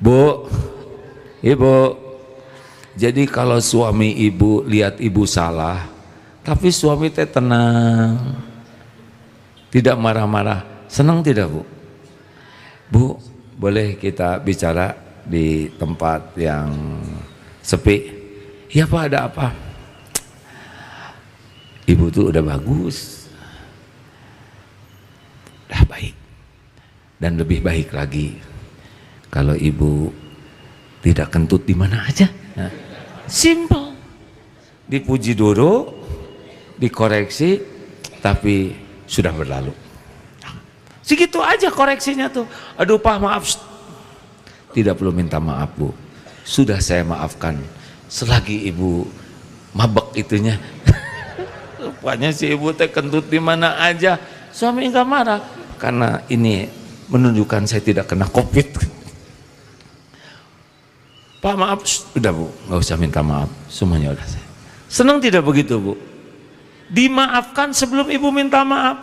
Bu, ibu, jadi kalau suami ibu lihat ibu salah, tapi suami teh tenang, tidak marah-marah, senang tidak bu? Bu, boleh kita bicara di tempat yang sepi? Ya pak, ada apa? Ibu tuh udah bagus, udah baik, dan lebih baik lagi kalau ibu tidak kentut di mana aja. Nah, simple, dipuji dulu, dikoreksi, tapi sudah berlalu. Segitu aja koreksinya tuh. Aduh pak maaf, tidak perlu minta maaf bu, sudah saya maafkan. Selagi ibu mabek itunya, rupanya si ibu teh kentut di mana aja, suami nggak marah karena ini menunjukkan saya tidak kena COVID. Pak maaf, udah bu, nggak usah minta maaf, semuanya udah saya. Senang tidak begitu bu? Dimaafkan sebelum ibu minta maaf.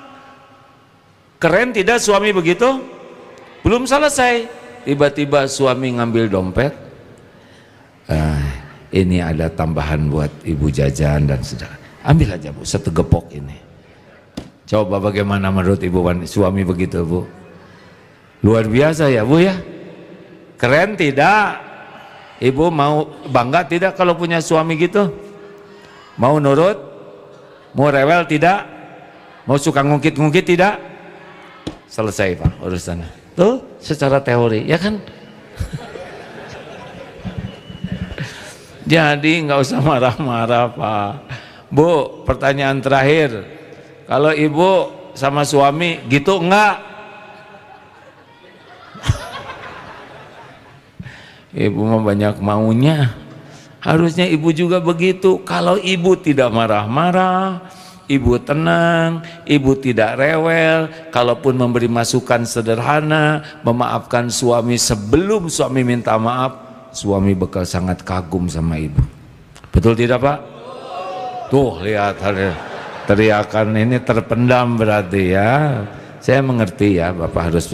Keren tidak suami begitu? Belum selesai, tiba-tiba suami ngambil dompet. Ini ada tambahan buat ibu jajan dan saudara. Ambil aja bu, satu gepok ini. Coba bagaimana menurut ibu suami begitu bu? Luar biasa ya bu ya? Keren tidak? Ibu mau bangga tidak kalau punya suami gitu? Mau nurut? Mau rewel tidak? Mau suka ngungkit-ngungkit tidak? Selesai pak urusannya. Tuh secara teori ya kan? Jadi nggak usah marah-marah pak. Bu, pertanyaan terakhir, kalau ibu sama suami gitu enggak? Ibu mah banyak maunya. Harusnya ibu juga begitu. Kalau ibu tidak marah-marah, ibu tenang, ibu tidak rewel, kalaupun memberi masukan sederhana, memaafkan suami sebelum suami minta maaf, suami bakal sangat kagum sama ibu. Betul tidak pak? Tuh lihat teriakan ini terpendam berarti ya. Saya mengerti ya, bapak harus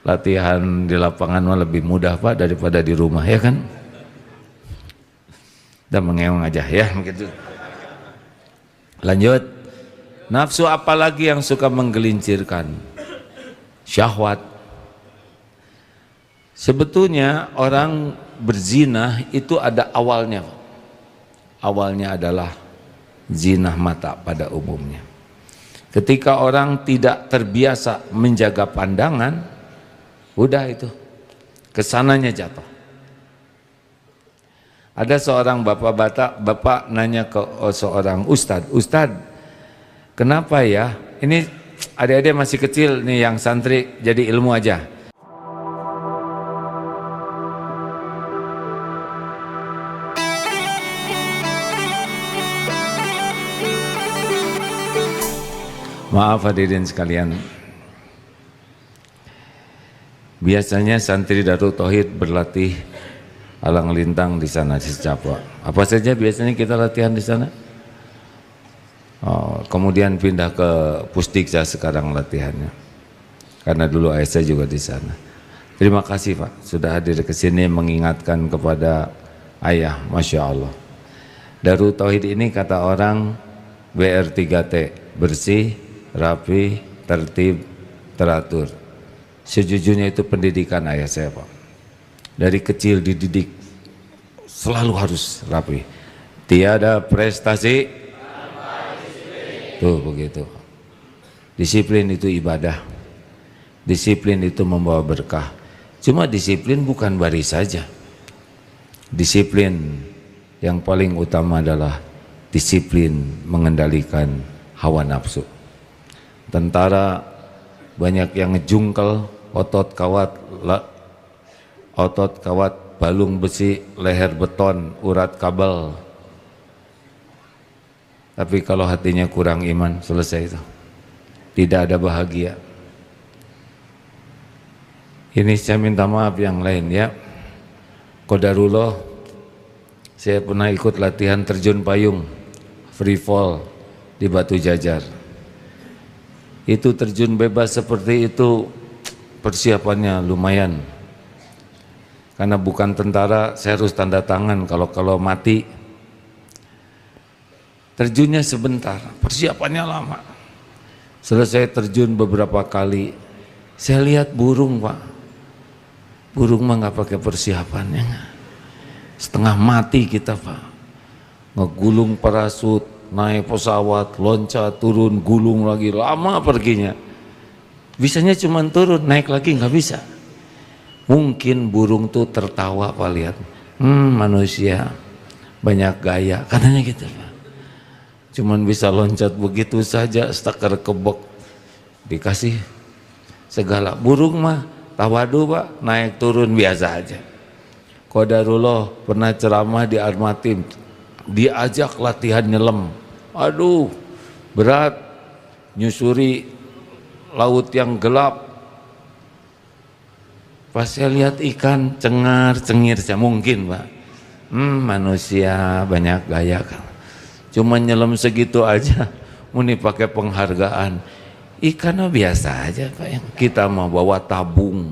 latihan di lapangan mah lebih mudah pak daripada di rumah ya kan. Dan mengeong aja ya begitu. Lanjut, nafsu apalagi yang suka menggelincirkan? Syahwat. Sebetulnya orang berzina itu ada awalnya. Awalnya adalah zina mata pada umumnya. Ketika orang tidak terbiasa menjaga pandangan, udah itu, kesananya jatuh. Ada seorang bapak nanya ke seorang ustadz, Ustadz, kenapa ya? Ini adik-adik masih kecil nih yang santri, jadi ilmu aja. Maaf hadirin sekalian. Biasanya santri Darut Tauhid berlatih alang lintang di sana di Secapua. Apa saja biasanya kita latihan di sana? Kemudian pindah ke Pusdiksa sekarang latihannya. Karena dulu ayah saya juga di sana. Terima kasih Pak sudah hadir ke sini mengingatkan kepada ayah, Masya Allah. Darut Tauhid ini kata orang BR3T, bersih, rapi, tertib, teratur. Sejujurnya itu pendidikan ayah saya Pak. Dari kecil dididik selalu harus rapi. Tiada prestasi tuh begitu. Disiplin itu ibadah. Disiplin itu membawa berkah. Cuma disiplin bukan baris saja. Disiplin yang paling utama adalah disiplin mengendalikan hawa nafsu. Tentara banyak yang ngejungkel, otot kawat, balung besi, leher beton, urat kabel. Tapi kalau hatinya kurang iman, selesai itu. Tidak ada bahagia. Ini saya minta maaf yang lain ya. Qadarullah, saya pernah ikut latihan terjun payung, free fall di Batu Jajar. Itu terjun bebas seperti itu persiapannya lumayan. Karena bukan tentara, saya harus tanda tangan kalau mati. Terjunnya sebentar, persiapannya lama. Selesai terjun beberapa kali, saya lihat burung, Pak. Burung mah nggak pakai persiapannya. Setengah mati kita, Pak. Ngegulung parasut, naik pesawat, loncat, turun, gulung lagi, lama perginya. Bisanya cuma turun, naik lagi nggak bisa. Mungkin burung tuh tertawa, Pak, lihat. Manusia banyak gaya, katanya gitu, Pak. Cuman bisa loncat begitu saja, stakar kebok, dikasih segala. Burung mah tawadu, Pak, naik turun biasa aja. Qadarullah pernah ceramah di Armatim, diajak latihan nyelam. Aduh, berat, nyusuri laut yang gelap. Pas saya lihat ikan cengar cengir, saya mungkin, Pak, manusia banyak gaya kan. Cuma nyelam segitu aja, muni pakai penghargaan. Ikan biasa aja, Pak. Yang kita mau bawa tabung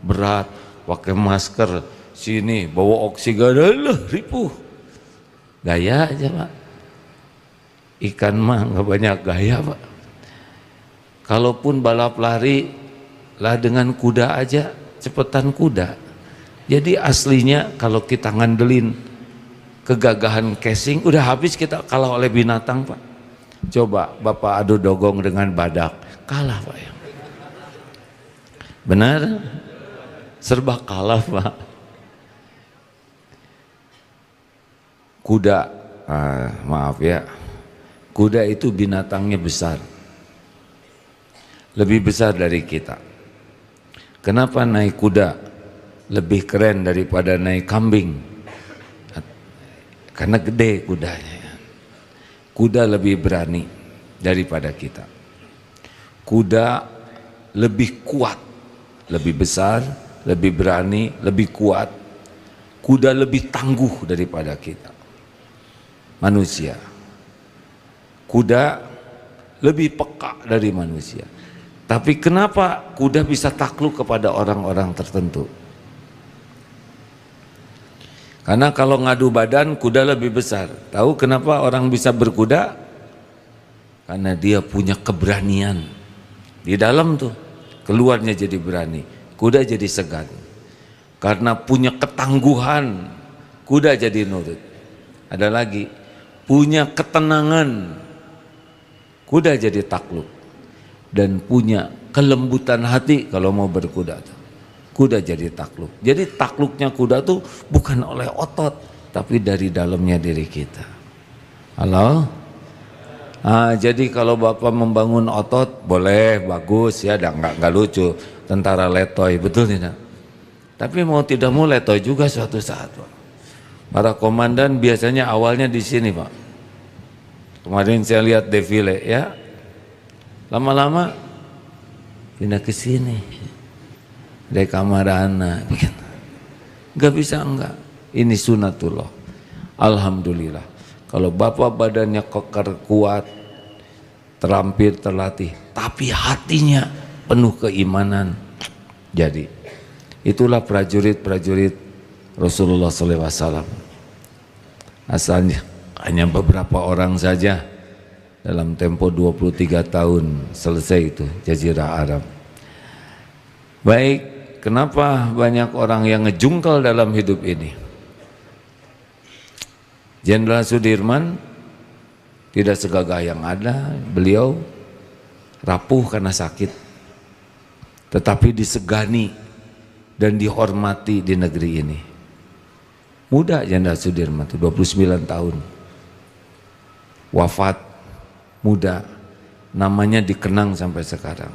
berat, pakai masker, sini bawa oksigen, ripuh. Gaya aja, Pak. Ikan mah nggak banyak gaya, Pak. Kalaupun balap lari lah dengan kuda aja, cepetan kuda. Jadi aslinya kalau kita ngandelin kegagahan casing, udah habis kita kalah oleh binatang, Pak. Coba Bapak adu dogong dengan badak, kalah, Pak. Benar? Serba kalah, Pak. Kuda, maaf ya, kuda itu binatangnya besar, lebih besar dari kita. Kenapa naik kuda lebih keren daripada naik kambing? Karena gede kudanya. Kuda lebih berani daripada kita. Kuda lebih kuat, lebih besar, lebih berani, lebih kuat. Kuda lebih tangguh daripada kita, manusia. Kuda lebih peka dari manusia. Tapi kenapa kuda bisa takluk kepada orang-orang tertentu? Karena kalau ngadu badan, kuda lebih besar. Tahu kenapa orang bisa berkuda? Karena dia punya keberanian. Di dalam tuh, keluarnya jadi berani. Kuda jadi segan. Karena punya ketangguhan, kuda jadi nurut. Ada lagi, punya ketenangan, kuda jadi takluk. Dan punya kelembutan hati kalau mau berkuda tuh, kuda jadi takluk. Jadi takluknya kuda tuh bukan oleh otot, tapi dari dalamnya diri kita. Halo? Jadi kalau Bapak membangun otot boleh, bagus ya, nggak lucu, tentara letoy, betul tidak? Tapi mau tidak mau letoy juga suatu saat, Pak. Para komandan biasanya awalnya di sini, Pak. Kemarin saya lihat defile ya, lama-lama pindah ke sini. Dari kamar anak, nggak bisa enggak. Ini sunatullah. Alhamdulillah. Kalau Bapak badannya koker kuat, terampil, terlatih, tapi hatinya penuh keimanan. Jadi itulah prajurit-prajurit Rasulullah SAW. Asalnya hanya beberapa orang saja, dalam tempo 23 tahun selesai itu Jazirah Arab. Baik. Kenapa banyak orang yang ngejungkal dalam hidup ini? Jenderal Sudirman tidak segagah yang ada, beliau rapuh karena sakit, tetapi disegani dan dihormati di negeri ini. Muda Jenderal Sudirman itu 29 tahun, wafat muda, namanya dikenang sampai sekarang.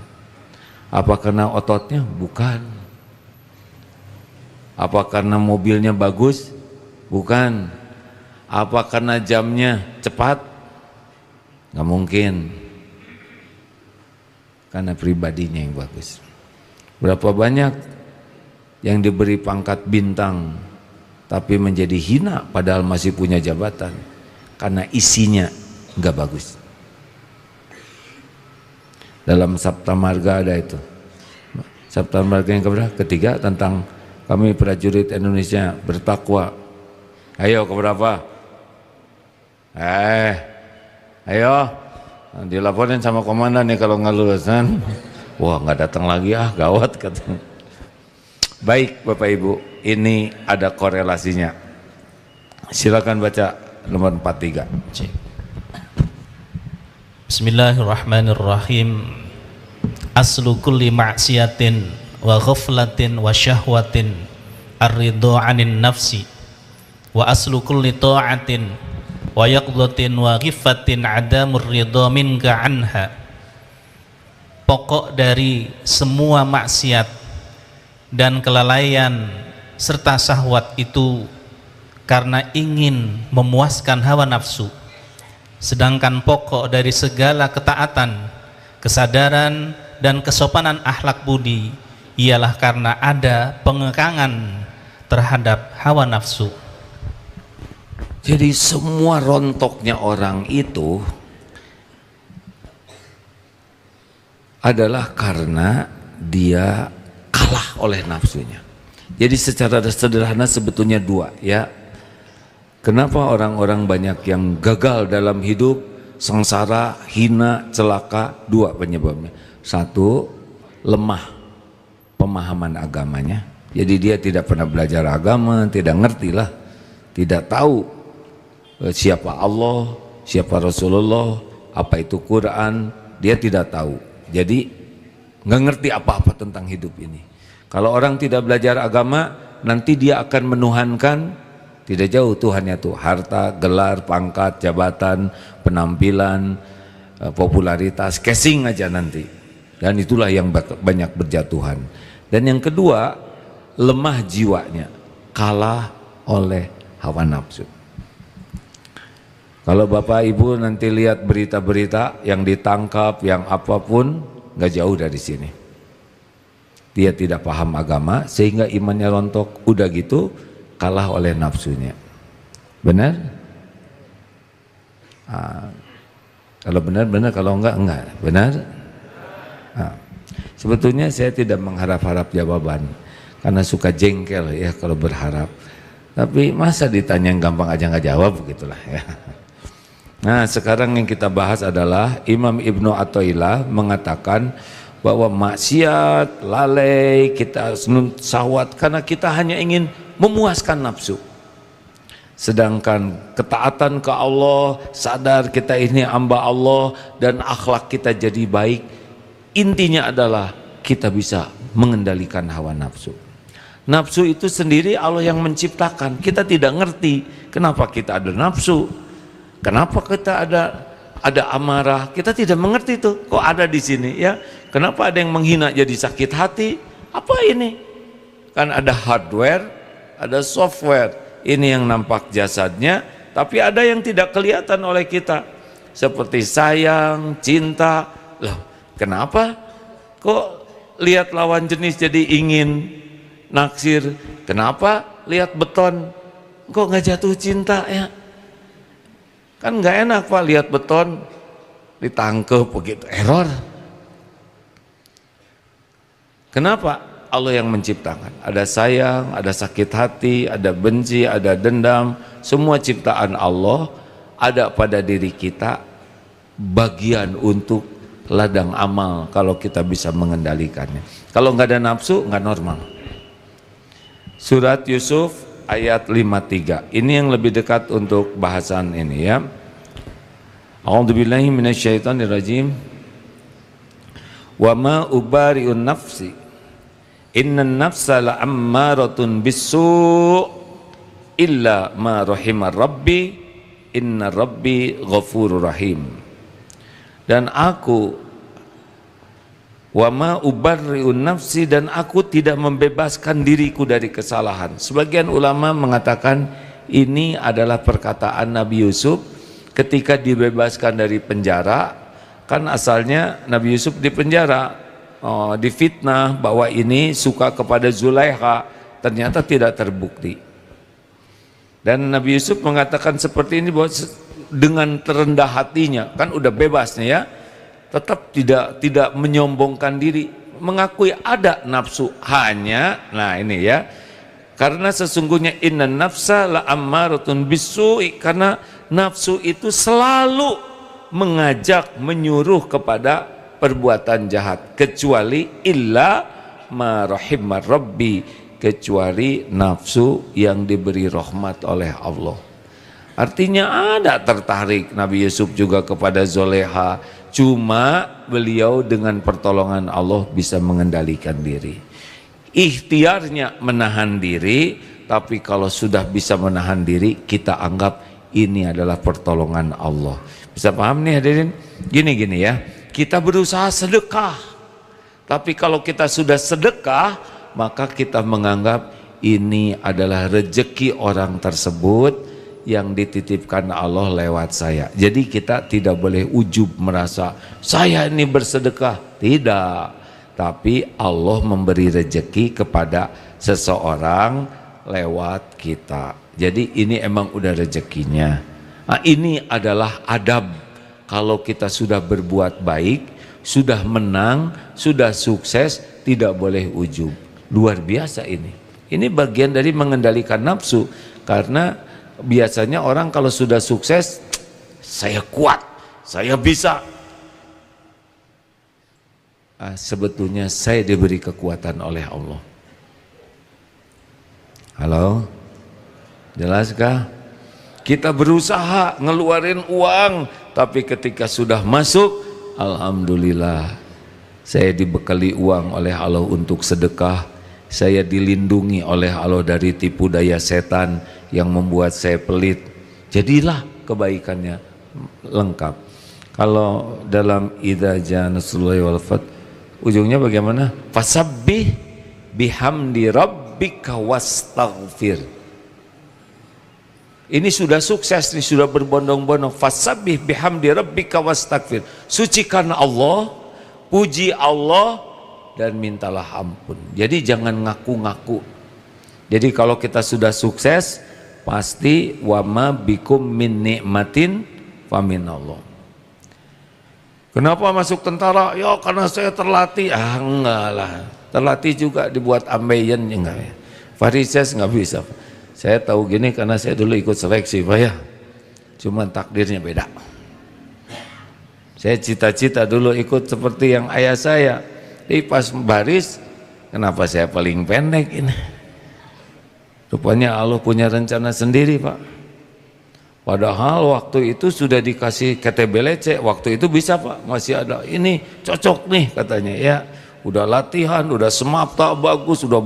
Apa karena ototnya? Bukan. Apa karena mobilnya bagus? Bukan. Apa karena jamnya cepat? Nggak mungkin. Karena pribadinya yang bagus. Berapa banyak yang diberi pangkat bintang tapi menjadi hina padahal masih punya jabatan karena isinya nggak bagus. Dalam Sabta Marga ada itu. Sabta Marga yang keberapa? Ketiga tentang Kami prajurit Indonesia bertakwa. Ayo keberapa? Ayo. Dilaporin sama komandan nih kalau nggak lulusan. Wah, nggak datang lagi, gawat katanya. Baik Bapak Ibu, ini ada korelasinya. Silakan baca nomor 43. Bismillahirrahmanirrahim. Aslu kulli ma'siyatin wa ghaflatin wa syahwatin ar-ridha 'anin nafsi wa aslu kulli ta'atin wa yaqdatin wa ghifatin 'adamur ridha minka 'anha. Pokok dari semua maksiat dan kelalaian serta syahwat itu karena ingin memuaskan hawa nafsu, sedangkan pokok dari segala ketaatan, kesadaran dan kesopanan akhlak budi ialah karena ada pengekangan terhadap hawa nafsu. Jadi semua rontoknya orang itu adalah karena dia kalah oleh nafsunya. Jadi secara sederhana sebetulnya dua ya. Kenapa orang-orang banyak yang gagal dalam hidup, sengsara, hina, celaka? Dua penyebabnya. Satu, lemah pemahaman agamanya. Jadi dia tidak pernah belajar agama, tidak ngerti lah, tidak tahu siapa Allah, siapa Rasulullah, apa itu Quran, dia tidak tahu. Jadi nggak ngerti apa-apa tentang hidup ini. Kalau orang tidak belajar agama, nanti dia akan menuhankan tidak jauh Tuhannya tuh harta, gelar, pangkat, jabatan, penampilan, popularitas, casing aja nanti. Dan itulah yang banyak berjatuhan. Dan yang kedua, lemah jiwanya, kalah oleh hawa nafsu. Kalau Bapak Ibu nanti lihat berita-berita yang ditangkap, yang apapun, nggak jauh dari sini. Dia tidak paham agama sehingga imannya rontok, udah gitu kalah oleh nafsunya. Benar? Kalau benar, kalau enggak. Benar? Sebetulnya saya tidak mengharap-harap jawaban karena suka jengkel ya kalau berharap. Tapi masa ditanya yang gampang aja nggak jawab, begitulah ya. Nah, sekarang yang kita bahas adalah Imam Ibnu Athaillah mengatakan bahwa maksiat, lalai, kita syahwat karena kita hanya ingin memuaskan nafsu. Sedangkan ketaatan ke Allah, sadar kita ini hamba Allah dan akhlak kita jadi baik, intinya adalah kita bisa mengendalikan hawa nafsu. Nafsu itu sendiri Allah yang menciptakan. Kita tidak ngerti kenapa kita ada nafsu, kenapa kita ada amarah. Kita tidak mengerti tuh, kok ada di sini ya. Kenapa ada yang menghina jadi sakit hati? Apa ini? Kan ada hardware, ada software. Ini yang nampak jasadnya, tapi ada yang tidak kelihatan oleh kita. Seperti sayang, cinta. Loh, kenapa? Kok lihat lawan jenis jadi ingin naksir? Kenapa lihat beton kok nggak jatuh cinta ya? Kan nggak enak Pak lihat beton ditangkep begitu, error. Kenapa? Allah yang menciptakan. Ada sayang, ada sakit hati, ada benci, ada dendam. Semua ciptaan Allah ada pada diri kita, bagian untuk ladang amal kalau kita bisa mengendalikannya. Kalau nggak ada nafsu, nggak normal. Surat Yusuf ayat 53. Ini yang lebih dekat untuk bahasan ini ya. A'udzubillahi minasyaitonirrajim. Wa ma ubari'un nafsi innan nafsa la'ammaratun bisu' illa ma rahimar rabbi inna rabbi ghafurur rahim. Dan aku wa ma ubarri'un nafsi, dan aku tidak membebaskan diriku dari kesalahan. Sebagian ulama mengatakan ini adalah perkataan Nabi Yusuf ketika dibebaskan dari penjara. Kan asalnya Nabi Yusuf di penjara, difitnah bahwa ini suka kepada Zulaikha, ternyata tidak terbukti. Dan Nabi Yusuf mengatakan seperti ini bahwa dengan terendah hatinya, kan udah bebas nih ya, tetap tidak menyombongkan diri, mengakui ada nafsu, hanya nah ini ya, Karena sesungguhnya inna nafsa la ammaratun bisu'i, karena nafsu itu selalu mengajak, menyuruh kepada perbuatan jahat, kecuali illa ma rahimar rabbi, kecuali nafsu yang diberi rahmat oleh Allah. Artinya ada tertarik Nabi Yusuf juga kepada Zoleha, cuma beliau dengan pertolongan Allah bisa mengendalikan diri. Ikhtiarnya menahan diri, tapi kalau sudah bisa menahan diri, kita anggap ini adalah pertolongan Allah. Bisa paham nih hadirin? Gini ya, kita berusaha sedekah, tapi kalau kita sudah sedekah, maka kita menganggap ini adalah rezeki orang tersebut yang dititipkan Allah lewat saya. Jadi kita tidak boleh ujub merasa saya ini bersedekah, tidak. Tapi Allah memberi rezeki kepada seseorang lewat kita. Jadi ini emang udah rezekinya. Nah, ini adalah adab. Kalau kita sudah berbuat baik, sudah menang, sudah sukses, tidak boleh ujub. Luar biasa ini. Ini bagian dari mengendalikan nafsu. Karena biasanya orang kalau sudah sukses, saya kuat, saya bisa. Sebetulnya saya diberi kekuatan oleh Allah. Halo? Jelaskah? Kita berusaha ngeluarin uang, tapi ketika sudah masuk, alhamdulillah, saya dibekali uang oleh Allah untuk sedekah. Saya dilindungi oleh Allah dari tipu daya setan yang membuat saya pelit. Jadilah kebaikannya lengkap. Kalau dalam idza jaa nasrullahi wal fath, ujungnya bagaimana? Fasabbih bihamdi rabbika wastaghfir. Ini sudah sukses, ini sudah berbondong-bondong. Fasabbih bihamdi rabbika wastaghfir. Sucikan Allah, puji Allah, dan mintalah ampun. Jadi jangan ngaku-ngaku. Jadi kalau kita sudah sukses, pasti wama bikum min nikmatin faminallah. Kenapa masuk tentara? Ya karena saya terlatih. Enggak lah, terlatih juga dibuat ambeien enggak ya. Farises nggak bisa. Saya tahu gini karena saya dulu ikut seleksi Pak ya. Cuman takdirnya beda. Saya cita-cita dulu ikut seperti yang ayah saya. Tapi pas baris, kenapa saya paling pendek ini? Rupanya Allah punya rencana sendiri Pak. Padahal waktu itu sudah dikasih KTBLC, waktu itu bisa Pak, masih ada ini cocok nih katanya ya. Udah latihan, udah semapta bagus, udah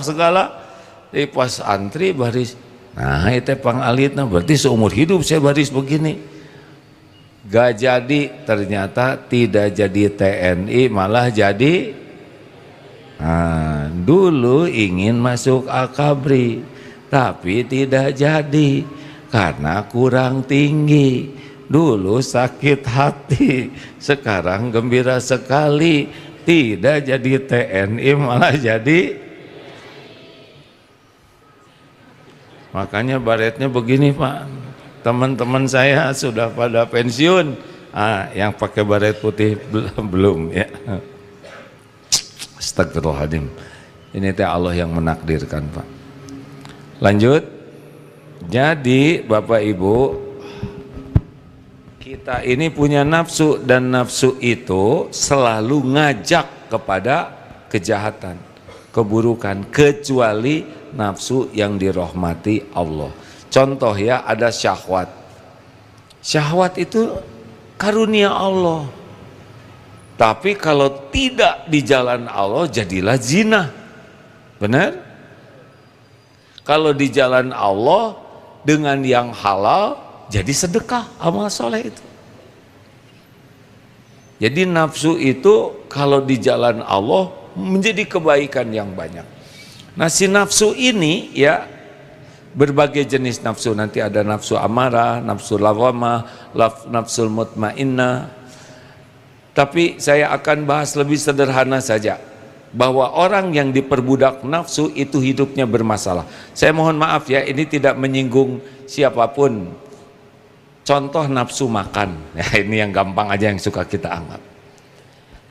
segala. Tapi pas antri baris, nah itu pangalitna, berarti seumur hidup saya baris begini. Gak jadi, ternyata tidak jadi TNI, malah jadi dulu ingin masuk Akabri, tapi tidak jadi karena kurang tinggi. Dulu sakit hati, sekarang gembira sekali, tidak jadi TNI malah jadi. Makanya baretnya begini Pak, teman-teman saya sudah pada pensiun, yang pakai baret putih belum ya. Astagfirullahaladzim. Ini teh Allah yang menakdirkan Pak. Lanjut. Jadi Bapak Ibu, kita ini punya nafsu, dan nafsu itu selalu ngajak kepada kejahatan, keburukan, kecuali nafsu yang dirahmati Allah. Contoh ya, ada syahwat. Syahwat itu karunia Allah. Tapi kalau tidak di jalan Allah, jadilah zina. Benar? Kalau di jalan Allah dengan yang halal, jadi sedekah, amal soleh itu. Jadi nafsu itu kalau di jalan Allah menjadi kebaikan yang banyak. Nah si nafsu ini ya, berbagai jenis nafsu. Nanti ada nafsu amarah, nafsu lawamah, nafsu mutmainnah. Tapi saya akan bahas lebih sederhana saja, bahwa orang yang diperbudak nafsu itu hidupnya bermasalah. Saya mohon maaf ya, ini tidak menyinggung siapapun. Contoh nafsu makan, ya ini yang gampang aja yang suka kita anggap.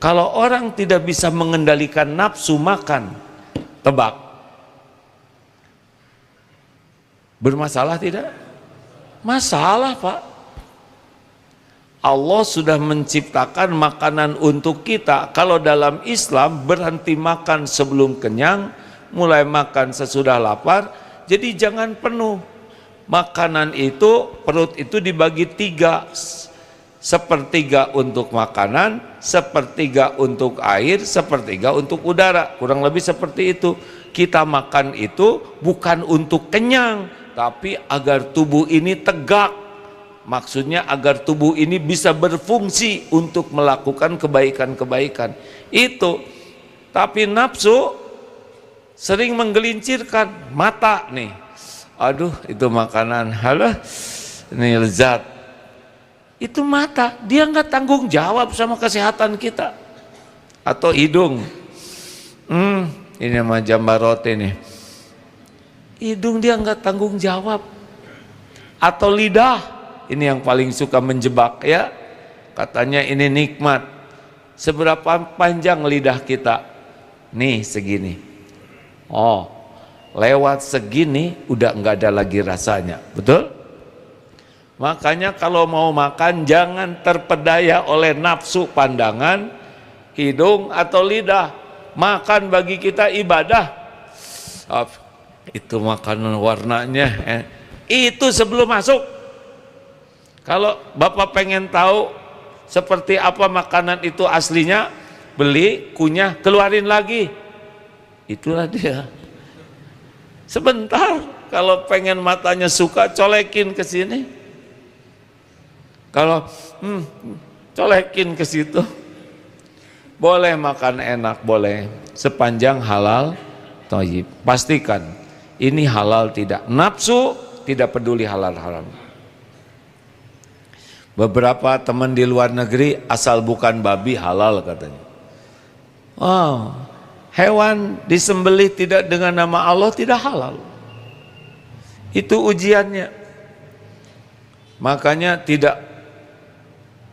Kalau orang tidak bisa mengendalikan nafsu makan, tebak, Bermasalah tidak? Masalah, Pak. Allah sudah menciptakan makanan untuk kita. Kalau dalam Islam berhenti makan sebelum kenyang, mulai makan sesudah lapar. Jadi jangan penuh. Makanan itu, perut itu dibagi 3. Sepertiga untuk makanan, sepertiga untuk air, sepertiga untuk udara. Kurang lebih seperti itu. Kita makan itu bukan untuk kenyang, tapi agar tubuh ini tegak. Maksudnya agar tubuh ini bisa berfungsi untuk melakukan kebaikan-kebaikan. Itu. Tapi nafsu sering menggelincirkan mata nih. Aduh, itu makanan. Halah, ini lezat. Itu mata, dia nggak tanggung jawab sama kesehatan kita. Atau hidung, ini sama jambarot ini, hidung dia nggak tanggung jawab. Atau lidah, ini yang paling suka menjebak ya, katanya ini nikmat. Seberapa panjang lidah kita? Nih segini. Oh, lewat segini udah nggak ada lagi rasanya, betul? Makanya kalau mau makan jangan terpedaya oleh nafsu pandangan, hidung atau lidah. Makan bagi kita ibadah. Itu makanan warnanya, itu sebelum masuk. Kalau Bapak pengen tahu seperti apa makanan itu aslinya, beli, kunyah, keluarin lagi. Itulah dia. Sebentar, kalau pengen matanya suka, colekin ke sini. Kalau colekin ke situ. Boleh makan enak, boleh, sepanjang halal thayyib. Pastikan ini halal tidak. Nafsu tidak peduli halal haram. Beberapa teman di luar negeri asal bukan babi halal katanya. Oh, hewan disembelih tidak dengan nama Allah tidak halal. Itu ujiannya. Makanya tidak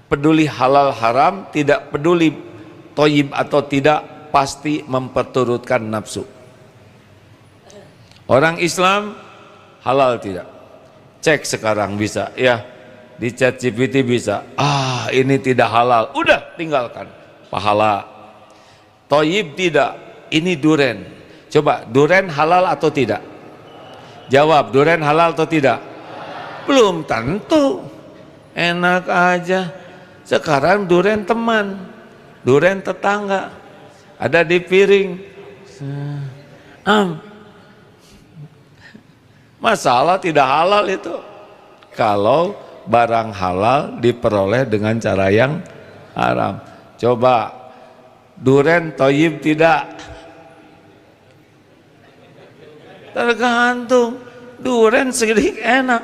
peduli halal haram, tidak peduli thayyib atau tidak, pasti memperturutkan nafsu. Orang Islam halal tidak? Cek sekarang bisa ya, di ChatGPT bisa. Ini tidak halal, udah tinggalkan, pahala. Thayyib tidak, ini duren. Coba duren halal atau tidak? Jawab, duren halal atau tidak? Belum tentu. Enak aja. Sekarang duren teman, duren tetangga, ada di piring. Masalah tidak halal itu. Kalau barang halal diperoleh dengan cara yang haram. Coba duren thayyib tidak? Tergantung. Duren sedikit enak,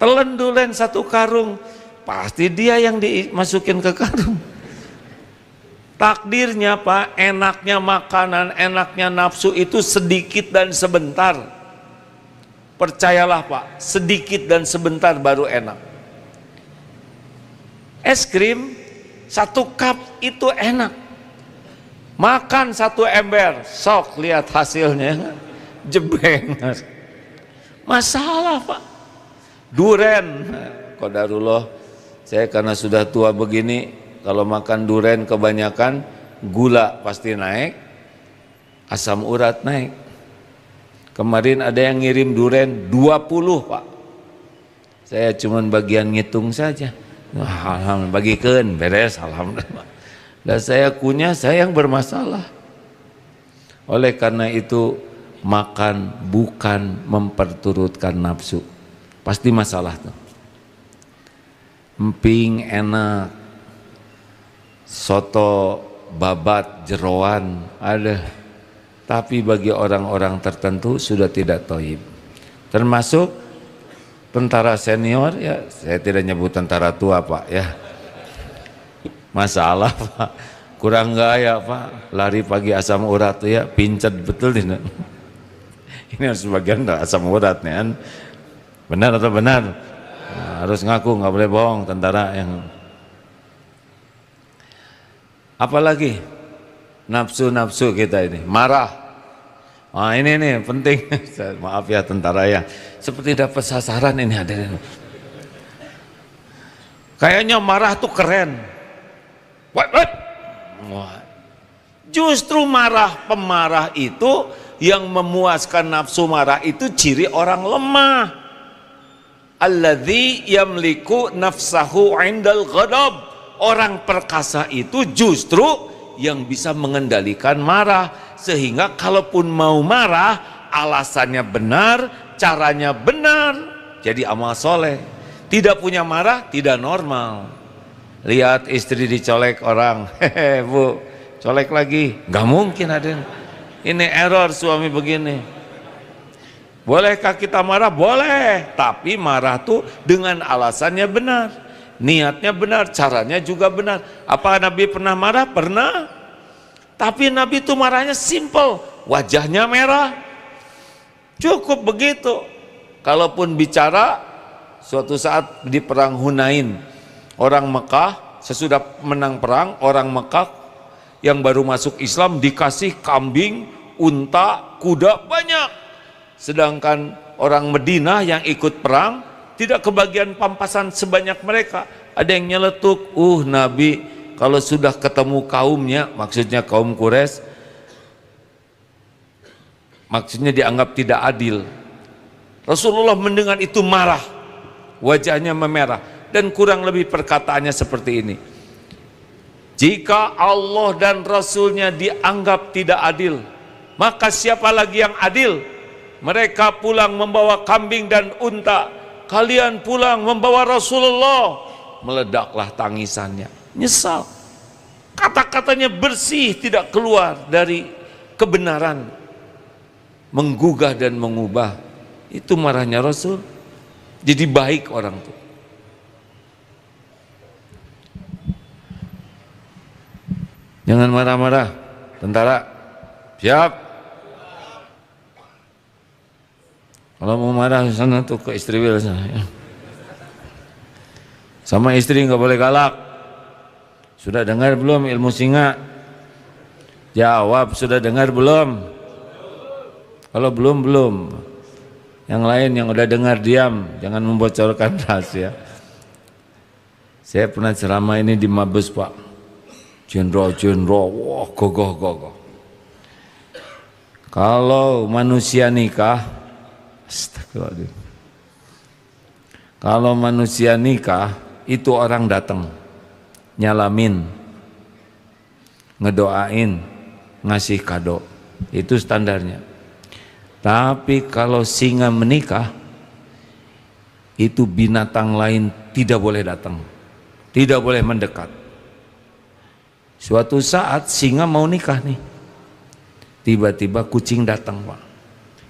telan duren 1 karung, pasti dia yang dimasukin ke karung. Takdirnya Pak, enaknya makanan, enaknya nafsu itu sedikit dan sebentar. Percayalah Pak, sedikit dan sebentar baru enak. Es krim 1 cup itu enak. Makan 1 ember, sok lihat hasilnya, jebeng. Masalah Pak. Duren, qadarullah, saya karena sudah tua begini, kalau makan duren kebanyakan, gula pasti naik, asam urat naik. Kemarin ada yang ngirim duren 20 Pak. Saya cuma bagian ngitung saja. Alhamdulillah, bagikan, beres, alhamdulillah. Dan saya kunyah, saya yang bermasalah. Oleh karena itu, makan bukan memperturutkan nafsu. Pasti masalah tuh. Emping enak, soto babat jeroan ada, tapi bagi orang-orang tertentu sudah tidak thayyib. Termasuk tentara senior, ya saya tidak nyebut tentara tua Pak ya. Masalah Pak, kurang gaya Pak, lari pagi asam urat tuh ya, pincet betul tidak? Ini harus sebagian asam urat nih kan. Benar atau benar? Nah, harus ngaku, nggak boleh bohong tentara yang. Apalagi nafsu-nafsu kita ini marah. ini nih penting. Maaf ya tentara ya, seperti dapat sasaran ini hadirin. Kayaknya marah tuh keren. Wah. Justru pemarah itu yang memuaskan nafsu marah itu ciri orang lemah. Alladzi yamliku nafsahu 'indal ghadab. Orang perkasa itu justru yang bisa mengendalikan marah, sehingga kalaupun mau marah alasannya benar, caranya benar, jadi amal soleh. Tidak punya marah tidak normal. Lihat istri dicolek orang, hehe bu, colek lagi, nggak mungkin ada. Ini error suami begini. Bolehkah kita marah? Boleh, tapi marah tuh dengan alasannya benar, niatnya benar, caranya juga benar. Apa Nabi pernah marah? Pernah. Tapi Nabi itu marahnya simple, wajahnya merah, cukup begitu. Kalaupun bicara, suatu saat di perang Hunain, orang Mekah sesudah menang perang, orang Mekah yang baru masuk Islam dikasih kambing, unta, kuda banyak. Sedangkan orang Madinah yang ikut perang tidak kebagian pampasan sebanyak mereka. Ada yang nyeletuk, Nabi kalau sudah ketemu kaumnya, maksudnya kaum Quraisy, maksudnya dianggap tidak adil. Rasulullah mendengar itu marah, wajahnya memerah, dan kurang lebih perkataannya seperti ini: jika Allah dan Rasulnya dianggap tidak adil, maka siapa lagi yang adil? Mereka pulang membawa kambing dan unta, kalian pulang membawa Rasulullah. Meledaklah tangisannya, nyesal. Kata-katanya bersih, tidak keluar dari kebenaran, menggugah dan mengubah. Itu marahnya Rasul. Jadi baik orang itu. Jangan marah-marah, tentara. Siap. Kalau mau marah sana tuh ke istri sana. Sama istri nggak boleh galak. Sudah dengar belum ilmu singa? Jawab, sudah dengar belum? Kalau belum. Yang lain yang udah dengar diam, jangan membocorkan rahasia. Saya pernah ceramah ini di Mabes Pak. Jenderal, wah gogoh. Kalau manusia nikah, astagfirullahaladzim. Kalau manusia nikah, itu orang datang, nyalamin, ngedoain, ngasih kado, itu standarnya. Tapi kalau singa menikah, itu binatang lain tidak boleh datang, tidak boleh mendekat. Suatu saat singa mau nikah nih, tiba-tiba kucing datang Pak.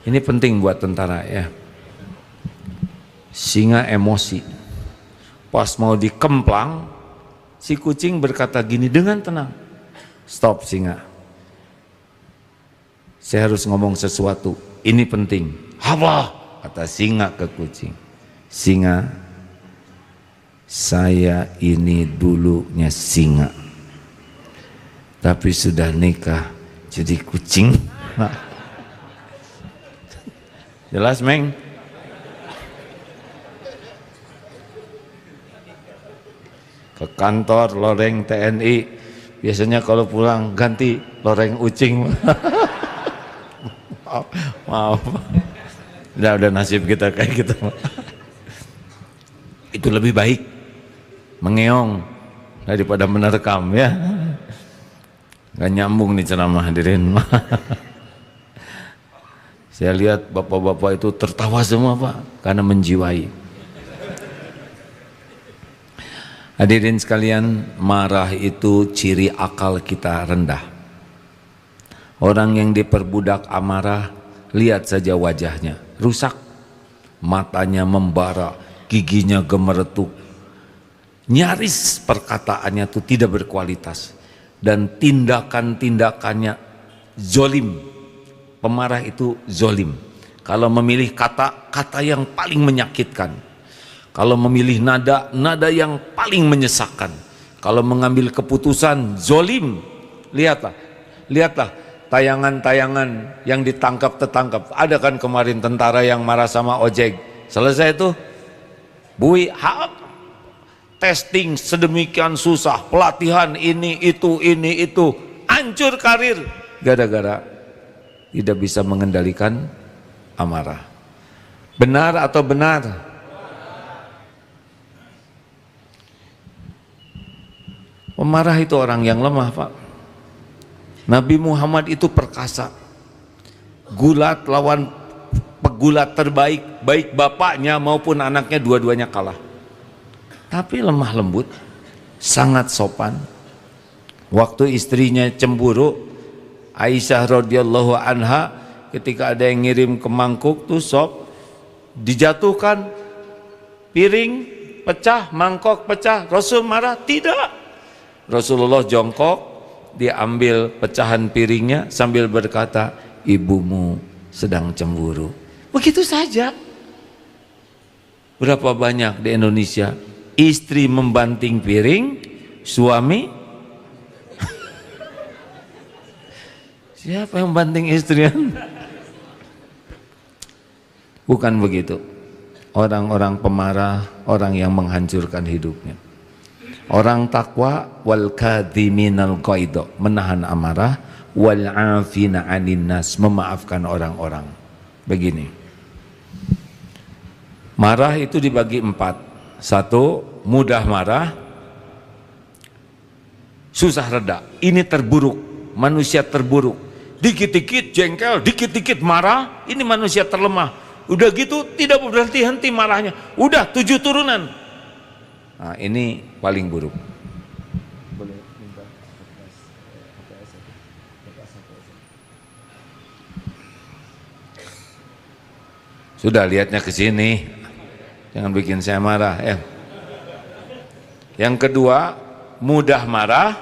Ini penting buat tentara ya. Singa emosi, pas mau dikemplang, si kucing berkata gini dengan tenang, stop singa, saya harus ngomong sesuatu, ini penting. Apa? Kata singa ke kucing. Singa, saya ini dulunya singa, tapi sudah nikah jadi kucing. Jelas Meng? Ke kantor loreng TNI, biasanya kalau pulang ganti loreng ucing. Maaf. Udah nasib kita kayak gitu. Itu lebih baik mengeong daripada menerkam ya. Gak nyambung nih ceramah hadirin. Saya lihat bapak-bapak itu tertawa semua Pak, karena menjiwai. Hadirin sekalian, marah itu ciri akal kita rendah. Orang yang diperbudak amarah, lihat saja wajahnya, rusak. Matanya membara, giginya gemeretuk. Nyaris perkataannya itu tidak berkualitas. Dan tindakan-tindakannya zolim. Pemarah itu zolim. Kalau memilih kata yang paling menyakitkan. Kalau memilih nada yang paling menyesakkan. Kalau mengambil keputusan zolim. Lihatlah tayangan-tayangan yang ditangkap-tertangkap. Ada kan kemarin tentara yang marah sama ojek. Selesai itu, bui, testing sedemikian susah, pelatihan ini itu, hancur karir. Gara-gara tidak bisa mengendalikan amarah. Benar atau benar? Pemarah itu orang yang lemah, Pak. Nabi Muhammad itu perkasa. Gulat lawan pegulat terbaik, baik bapaknya maupun anaknya, dua-duanya kalah. Tapi lemah lembut, sangat sopan. Waktu istrinya cemburu, Aisyah radhiyallahu anha, ketika ada yang ngirim ke mangkuk tuh sop, dijatuhkan, piring pecah, mangkok pecah, Rasul marah? Tidak. Rasulullah jongkok, diambil pecahan piringnya sambil berkata, ibumu sedang cemburu. Begitu saja. Berapa banyak di Indonesia istri membanting piring, suami siapa yang banting istrinya? Bukan begitu. Orang-orang pemarah, orang yang menghancurkan hidupnya. Orang takwa, wal kadhiminal ghaidha, menahan amarah, wal afina 'anin nas, memaafkan orang-orang. Begini. Marah itu dibagi 4. 1, mudah marah, susah reda. Ini terburuk, manusia terburuk. Dikit-dikit jengkel, dikit-dikit marah, ini manusia terlemah. Udah gitu tidak berhenti-henti marahnya. Udah 7 turunan. Nah, ini paling buruk. Sudah lihatnya ke sini. Jangan bikin saya marah ya. Yang kedua, mudah marah,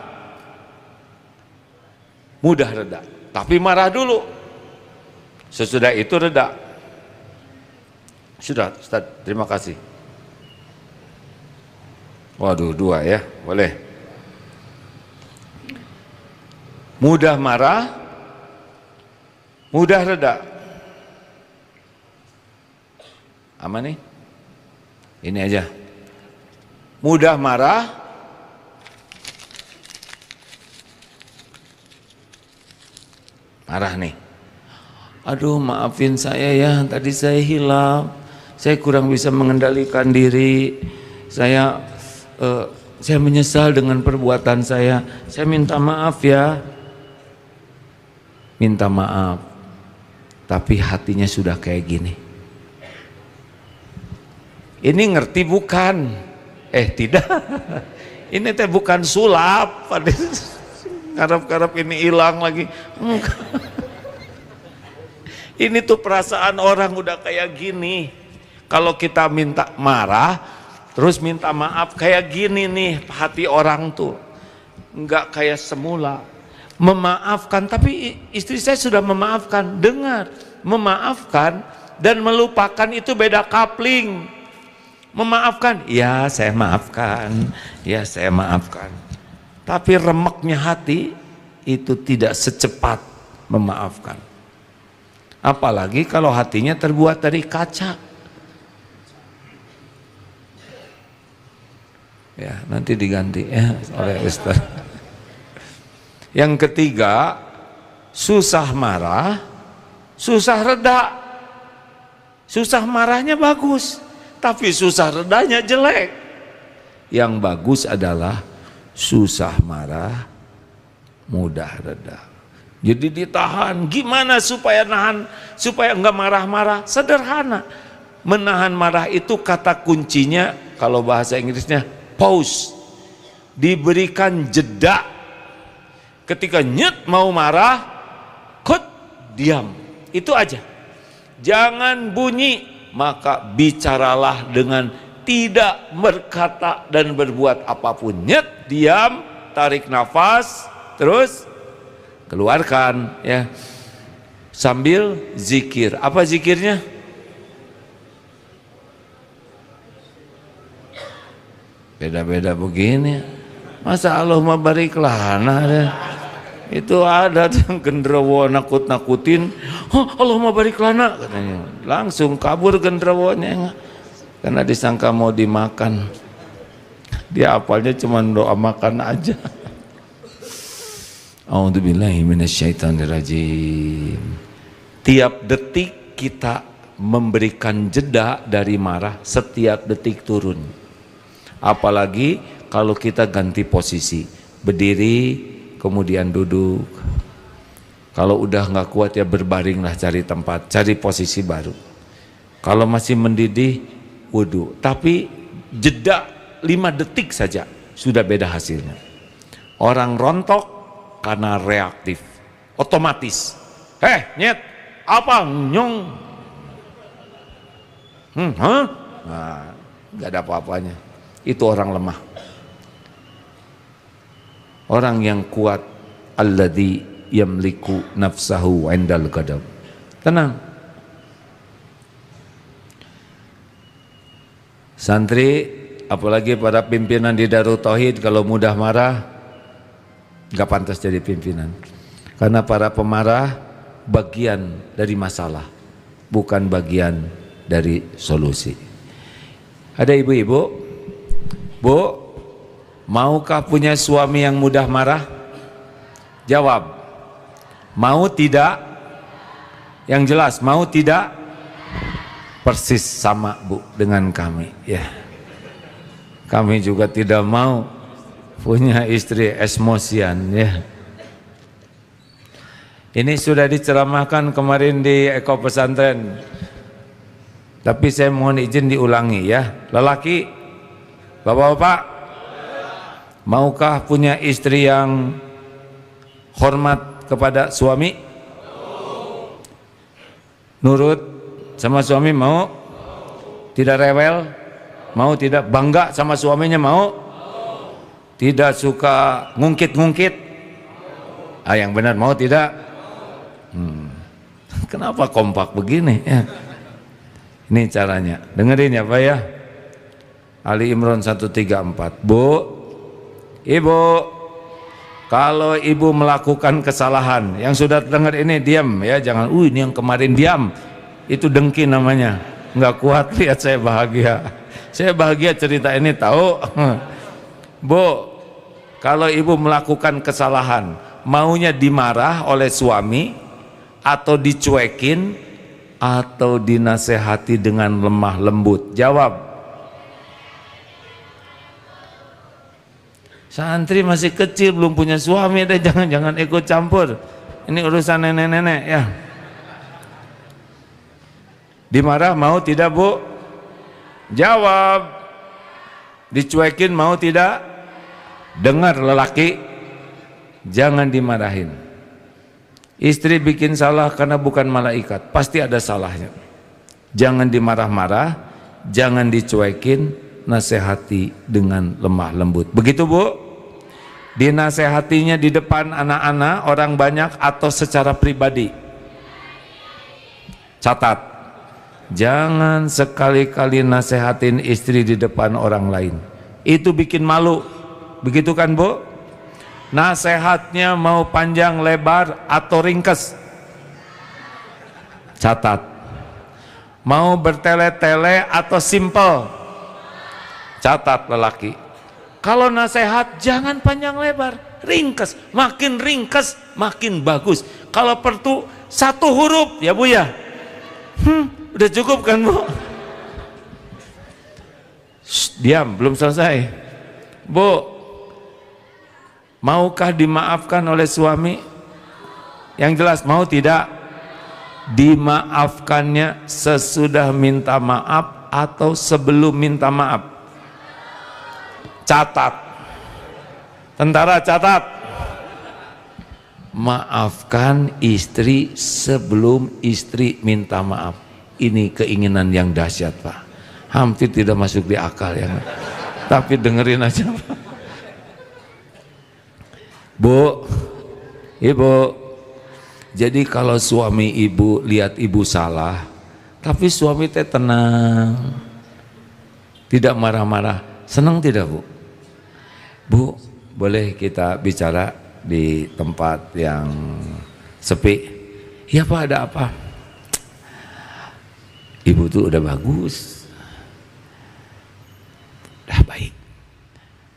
mudah reda. Tapi marah dulu. Sesudah itu reda. Sudah, Ustaz, terima kasih. Waduh, 2 ya, boleh. Mudah marah, mudah reda. Aman nih? Ini aja. Mudah marah, marah nih. Aduh, maafin saya ya, tadi saya hilaf. Saya kurang bisa mengendalikan diri. Saya menyesal dengan perbuatan saya minta maaf ya. Minta maaf, tapi hatinya sudah kayak gini. Ini ngerti bukan? Tidak. Ini teh bukan sulap. Ngarap-ngarap ini hilang lagi. Ini tuh perasaan orang udah kayak gini. Kalau kita minta marah, terus minta maaf kayak gini nih, hati orang tuh enggak kayak semula. Memaafkan, tapi istri saya sudah memaafkan. Dengar, memaafkan dan melupakan itu beda kapling. Memaafkan, ya saya maafkan, ya saya maafkan. Tapi remeknya hati itu tidak secepat memaafkan. Apalagi kalau hatinya terbuat dari kaca. Ya, nanti diganti ya oleh Ustaz. Yang ketiga, susah marah, susah reda. Susah marahnya bagus, tapi susah redanya jelek. Yang bagus adalah susah marah, mudah reda. Jadi ditahan. Gimana supaya nahan, supaya enggak marah-marah? Sederhana. Menahan marah itu kata kuncinya, kalau bahasa Inggrisnya pause. Diberikan jeda. Ketika nyet mau marah, diam. Itu aja. Jangan bunyi, maka bicaralah dengan tidak berkata dan berbuat apapun. Nyet, diam, tarik nafas, terus keluarkan ya. Sambil zikir. Apa zikirnya? Beda-beda begini. Masa Allahumma barik lana. Itu ada yang genderuwo nakut-nakutin, Allahumma barik lana katanya. Langsung kabur genderuwonya karena disangka mau dimakan. Dia apalnya cuma doa makan aja. A'udzubillahi minasyaitonirrajim. Tiap detik kita memberikan jeda dari marah, setiap detik turun. Apalagi kalau kita ganti posisi, berdiri kemudian duduk. Kalau udah nggak kuat ya berbaringlah, cari tempat, cari posisi baru. Kalau masih mendidih, wudhu. Tapi jeda 5 detik saja sudah beda hasilnya. Orang rontok karena reaktif, otomatis. Nyet, apa nyong? Nah, nggak ada apa-apanya. Itu orang lemah. Orang yang kuat, alladzi yamliku nafsahu indal ghadab. Tenang. Santri, apalagi para pimpinan di Darut Tauhid, kalau mudah marah gak pantas jadi pimpinan. Karena para pemarah bagian dari masalah, bukan bagian dari solusi. Ada ibu-ibu, Bu, maukah punya suami yang mudah marah? Jawab, mau tidak? Yang jelas, mau tidak? Persis sama Bu dengan kami ya. Kami juga tidak mau punya istri emosian ya. Ini sudah diceramahkan kemarin di Eko Pesantren, tapi saya mohon izin diulangi ya. Lelaki, bapak-bapak, maukah punya istri yang hormat kepada suami? Nurut sama suami mau? Tidak rewel? Mau tidak? Bangga sama suaminya mau? Tidak suka ngungkit-ngungkit? Yang benar mau tidak? Kenapa kompak begini ya? Ini caranya, dengerin ya Pak ya. Ali Imran 134. Bu, ibu, kalau ibu melakukan kesalahan, yang sudah dengar ini diam ya, jangan ini yang kemarin diam, itu dengki namanya. Nggak kuat lihat saya bahagia. Saya bahagia cerita ini tahu. Bu, kalau ibu melakukan kesalahan, maunya dimarah oleh suami atau dicuekin atau dinasehati dengan lemah lembut? Jawab. Santri masih kecil, belum punya suami, deh jangan ikut campur. Ini urusan nenek-nenek ya. Dimarah mau tidak Bu? Jawab. Dicuekin mau tidak? Dengar lelaki, jangan dimarahin. Istri bikin salah karena bukan malaikat, pasti ada salahnya. Jangan dimarah-marah, jangan dicuekin, nasihati dengan lemah lembut. Begitu Bu? Dinasehatinya di depan anak-anak, orang banyak, atau secara pribadi? Catat, jangan sekali-kali nasehatin istri di depan orang lain. Itu bikin malu. Begitu kan Bu? Nasehatnya mau panjang lebar atau ringkes? Catat. Mau bertele-tele atau simple? Catat lelaki. Kalau nasihat jangan panjang lebar, ringkes. Makin ringkes makin bagus. Kalau perlu 1 huruf ya Bu ya. Udah cukup kan Bu? Diam, belum selesai. Bu, maukah dimaafkan oleh suami? Yang jelas mau tidak? Dimaafkannya sesudah minta maaf atau sebelum minta maaf? Catat. Tentara catat. Maafkan istri sebelum istri minta maaf. Ini keinginan yang dahsyat Pak. Hampir tidak masuk di akal ya. Tapi dengerin aja Pak. Bu, ibu, jadi kalau suami ibu lihat ibu salah, tapi suami teh tenang, tidak marah-marah, senang tidak Bu? Bu, boleh kita bicara di tempat yang sepi. Ya Pak, ada apa? Ibu tuh udah bagus, udah baik,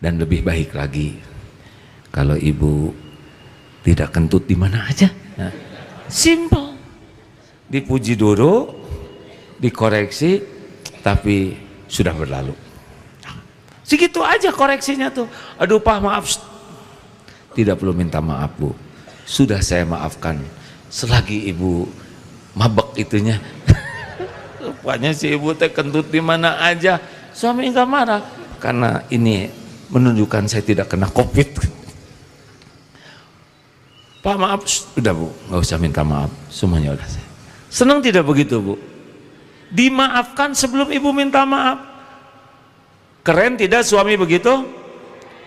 dan lebih baik lagi kalau ibu tidak kentut di mana aja. Nah, simple, dipuji dulu, dikoreksi, tapi sudah berlalu. Segitu aja koreksinya tuh. Aduh Pak, maaf. Tidak perlu minta maaf Bu, sudah saya maafkan. Selagi ibu mabek itunya. Rupanya si ibu teh kentut di mana aja, suami nggak marah karena ini menunjukkan saya tidak kena COVID. Pak maaf, udah Bu, nggak usah minta maaf, semuanya udah saya. Senang tidak begitu Bu? Dimaafkan sebelum ibu minta maaf. Keren tidak suami begitu?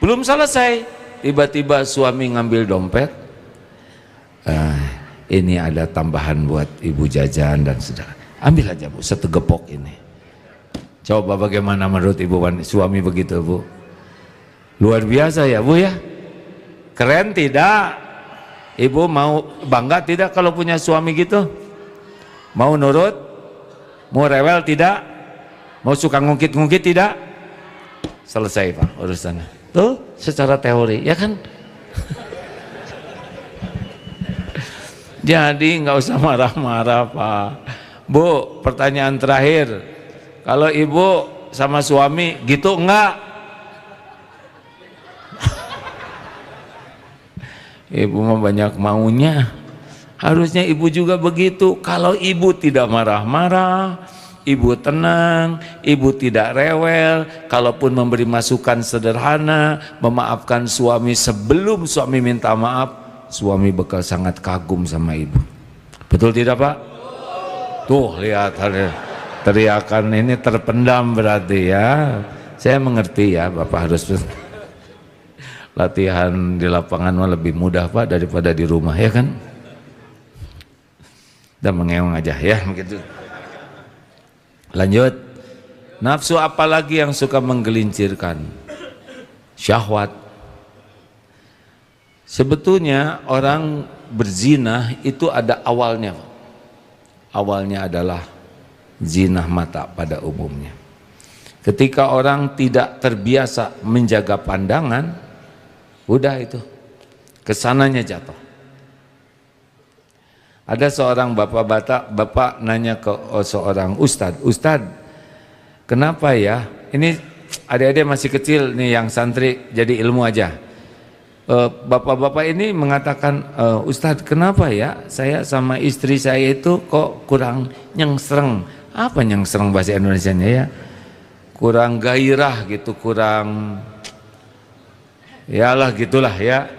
Belum selesai, tiba-tiba suami ngambil dompet. Ini ada tambahan buat ibu jajan dan saudara. Ambil aja Bu, setegepok ini. Coba bagaimana menurut ibu suami begitu Bu? Luar biasa ya Bu ya? Keren tidak? Ibu mau bangga tidak kalau punya suami gitu? Mau nurut? Mau rewel tidak? Mau suka ngungkit-ngungkit tidak? Selesai Pak urusannya. Tuh secara teori ya kan? Jadi nggak usah marah-marah Pak. Bu, pertanyaan terakhir, kalau ibu sama suami gitu enggak? Ibu mah banyak maunya. Harusnya ibu juga begitu. Kalau ibu tidak marah-marah, ibu tenang, ibu tidak rewel, kalaupun memberi masukan sederhana, memaafkan suami sebelum suami minta maaf, suami bakal sangat kagum sama ibu. Betul tidak Pak? Tuh lihat teriakan ini terpendam berarti ya. Saya mengerti ya, Bapak harus latihan di lapangan mah lebih mudah Pak daripada di rumah ya kan. Dan mengeong aja ya begitu. Lanjut. Nafsu apalagi yang suka menggelincirkan? Syahwat. Sebetulnya orang berzina itu ada awalnya. Awalnya adalah zina mata pada umumnya. Ketika orang tidak terbiasa menjaga pandangan, udah itu kesananya jatuh. Ada seorang bapak nanya ke seorang ustadz, kenapa ya? Ini adik-adik masih kecil nih yang santri, jadi ilmu aja. Bapak-bapak ini mengatakan, Ustadz kenapa ya saya sama istri saya itu kok kurang nyengsreng. Apa nyengsreng bahasa Indonesianya ya? Kurang gairah gitu, kurang yalah gitulah ya.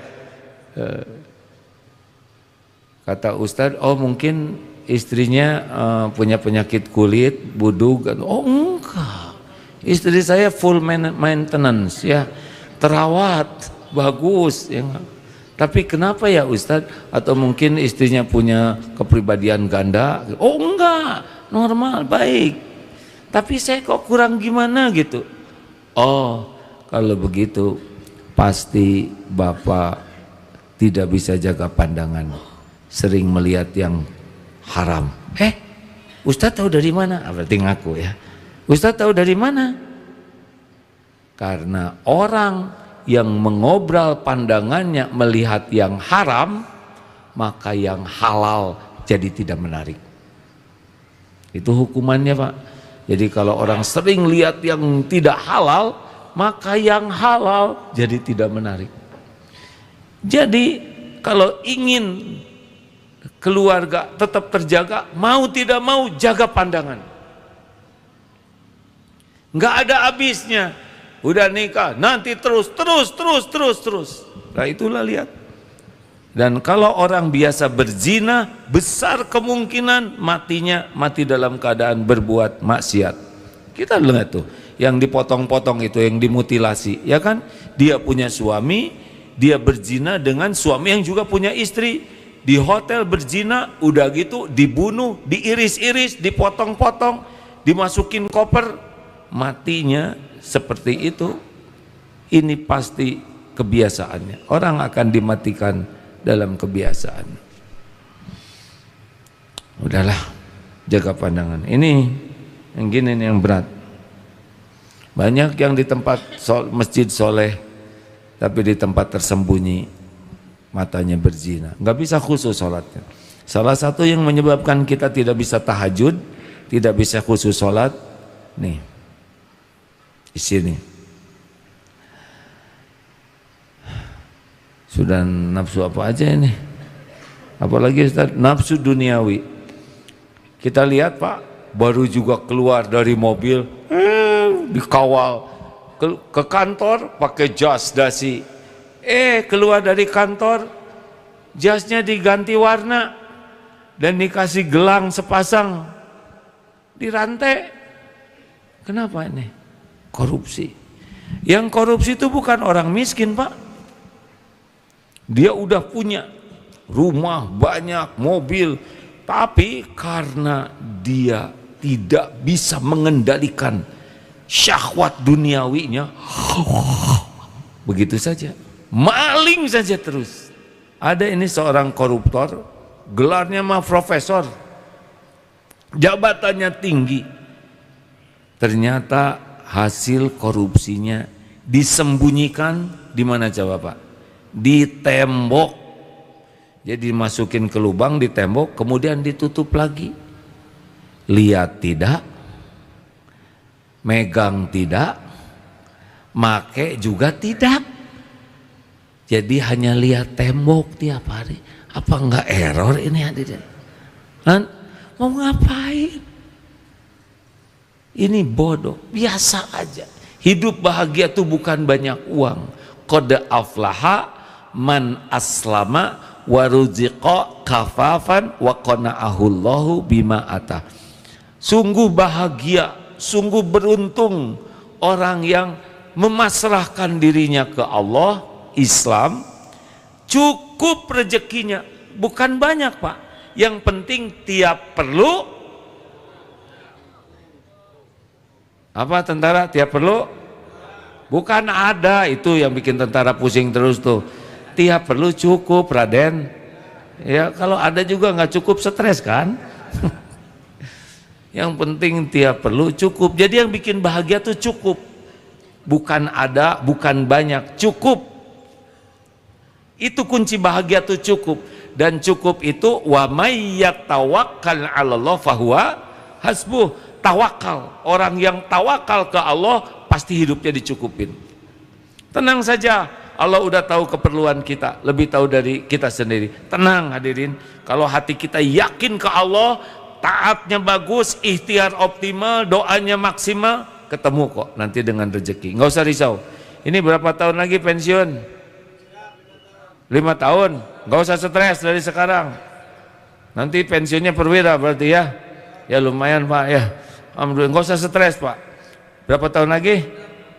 Kata Ustadz, oh mungkin istrinya punya penyakit kulit, budug. Oh enggak, istri saya full maintenance ya, terawat bagus ya. Tapi kenapa ya Ustadz? Atau mungkin istrinya punya kepribadian ganda? Oh enggak, normal, baik. Tapi saya kok kurang gimana gitu. Oh kalau begitu pasti Bapak tidak bisa jaga pandangan, sering melihat yang haram. Ustadz tahu dari mana? Berarti ngaku ya. Ustadz tahu dari mana? Karena orang yang mengobral pandangannya melihat yang haram, maka yang halal jadi tidak menarik. Itu hukumannya Pak. Jadi kalau orang sering lihat yang tidak halal, maka yang halal jadi tidak menarik. Jadi kalau ingin keluarga tetap terjaga, mau tidak mau jaga pandangan. Nggak ada habisnya. Udah nikah, nanti terus. Nah itulah lihat. Dan kalau orang biasa berzina, besar kemungkinan mati dalam keadaan berbuat maksiat. Kita lihat tuh, yang dipotong-potong itu, yang dimutilasi, ya kan? Dia punya suami, dia berzina dengan suami yang juga punya istri. Di hotel berzina, udah gitu dibunuh, diiris-iris, dipotong-potong, dimasukin koper, matinya seperti itu. Ini pasti kebiasaannya. Orang akan dimatikan dalam kebiasaan. Udahlah, jaga pandangan. Ini yang gini nih yang berat. Banyak yang di tempat masjid soleh, tapi di tempat tersembunyi matanya berzina, nggak bisa khusus sholatnya. Salah satu yang menyebabkan kita tidak bisa tahajud, tidak bisa khusus sholat, nih di sini sudah nafsu apa aja ini, apalagi Ustaz, nafsu duniawi. Kita lihat Pak, baru juga keluar dari mobil, dikawal ke kantor pakai jas dasi. Keluar dari kantor, jasnya diganti warna dan dikasih gelang sepasang, dirantai. Kenapa ini? Korupsi. Yang korupsi itu bukan orang miskin Pak. Dia udah punya rumah banyak, mobil, tapi karena dia tidak bisa mengendalikan syahwat duniawinya, begitu saja, maling saja terus. Ada ini seorang koruptor, gelarnya mah profesor, jabatannya tinggi, ternyata hasil korupsinya disembunyikan di mana coba Pak? Di tembok. Jadi dimasukin ke lubang di tembok, kemudian ditutup lagi. Lihat tidak, megang tidak, make juga tidak. Jadi hanya lihat tembok tiap hari. Apa enggak error ini hadirin? Mau ngapain? Ini bodoh, biasa aja. Hidup bahagia itu bukan banyak uang. Qad aflaha man aslama wa ruziqa kafafan wa qana'ahullahu bima atah. Sungguh bahagia, sungguh beruntung orang yang memasrahkan dirinya ke Allah, Islam, cukup rezekinya, bukan banyak Pak. Yang penting tiap perlu apa tentara tiap perlu, bukan ada itu yang bikin tentara pusing terus tuh. Tiap perlu cukup Raden. Ya kalau ada juga nggak cukup stres kan. Yang penting tiap perlu cukup. Jadi yang bikin bahagia tuh cukup, bukan ada, bukan banyak, cukup. Itu kunci bahagia tuh cukup. Dan cukup itu wa may yatawakkal 'alallah fahuwa hasbuh. Tawakal, orang yang tawakal ke Allah pasti hidupnya dicukupin. Tenang saja, Allah udah tahu keperluan kita, lebih tahu dari kita sendiri. Tenang hadirin, kalau hati kita yakin ke Allah, taatnya bagus, ikhtiar optimal, doanya maksimal, ketemu kok nanti dengan rezeki. Nggak usah risau. Ini berapa tahun lagi pensiun? 5 tahun. Nggak usah stres dari sekarang. Nanti pensiunnya perwira berarti ya. Ya lumayan Pak ya. Alhamdulillah, nggak usah stres Pak. Berapa tahun lagi?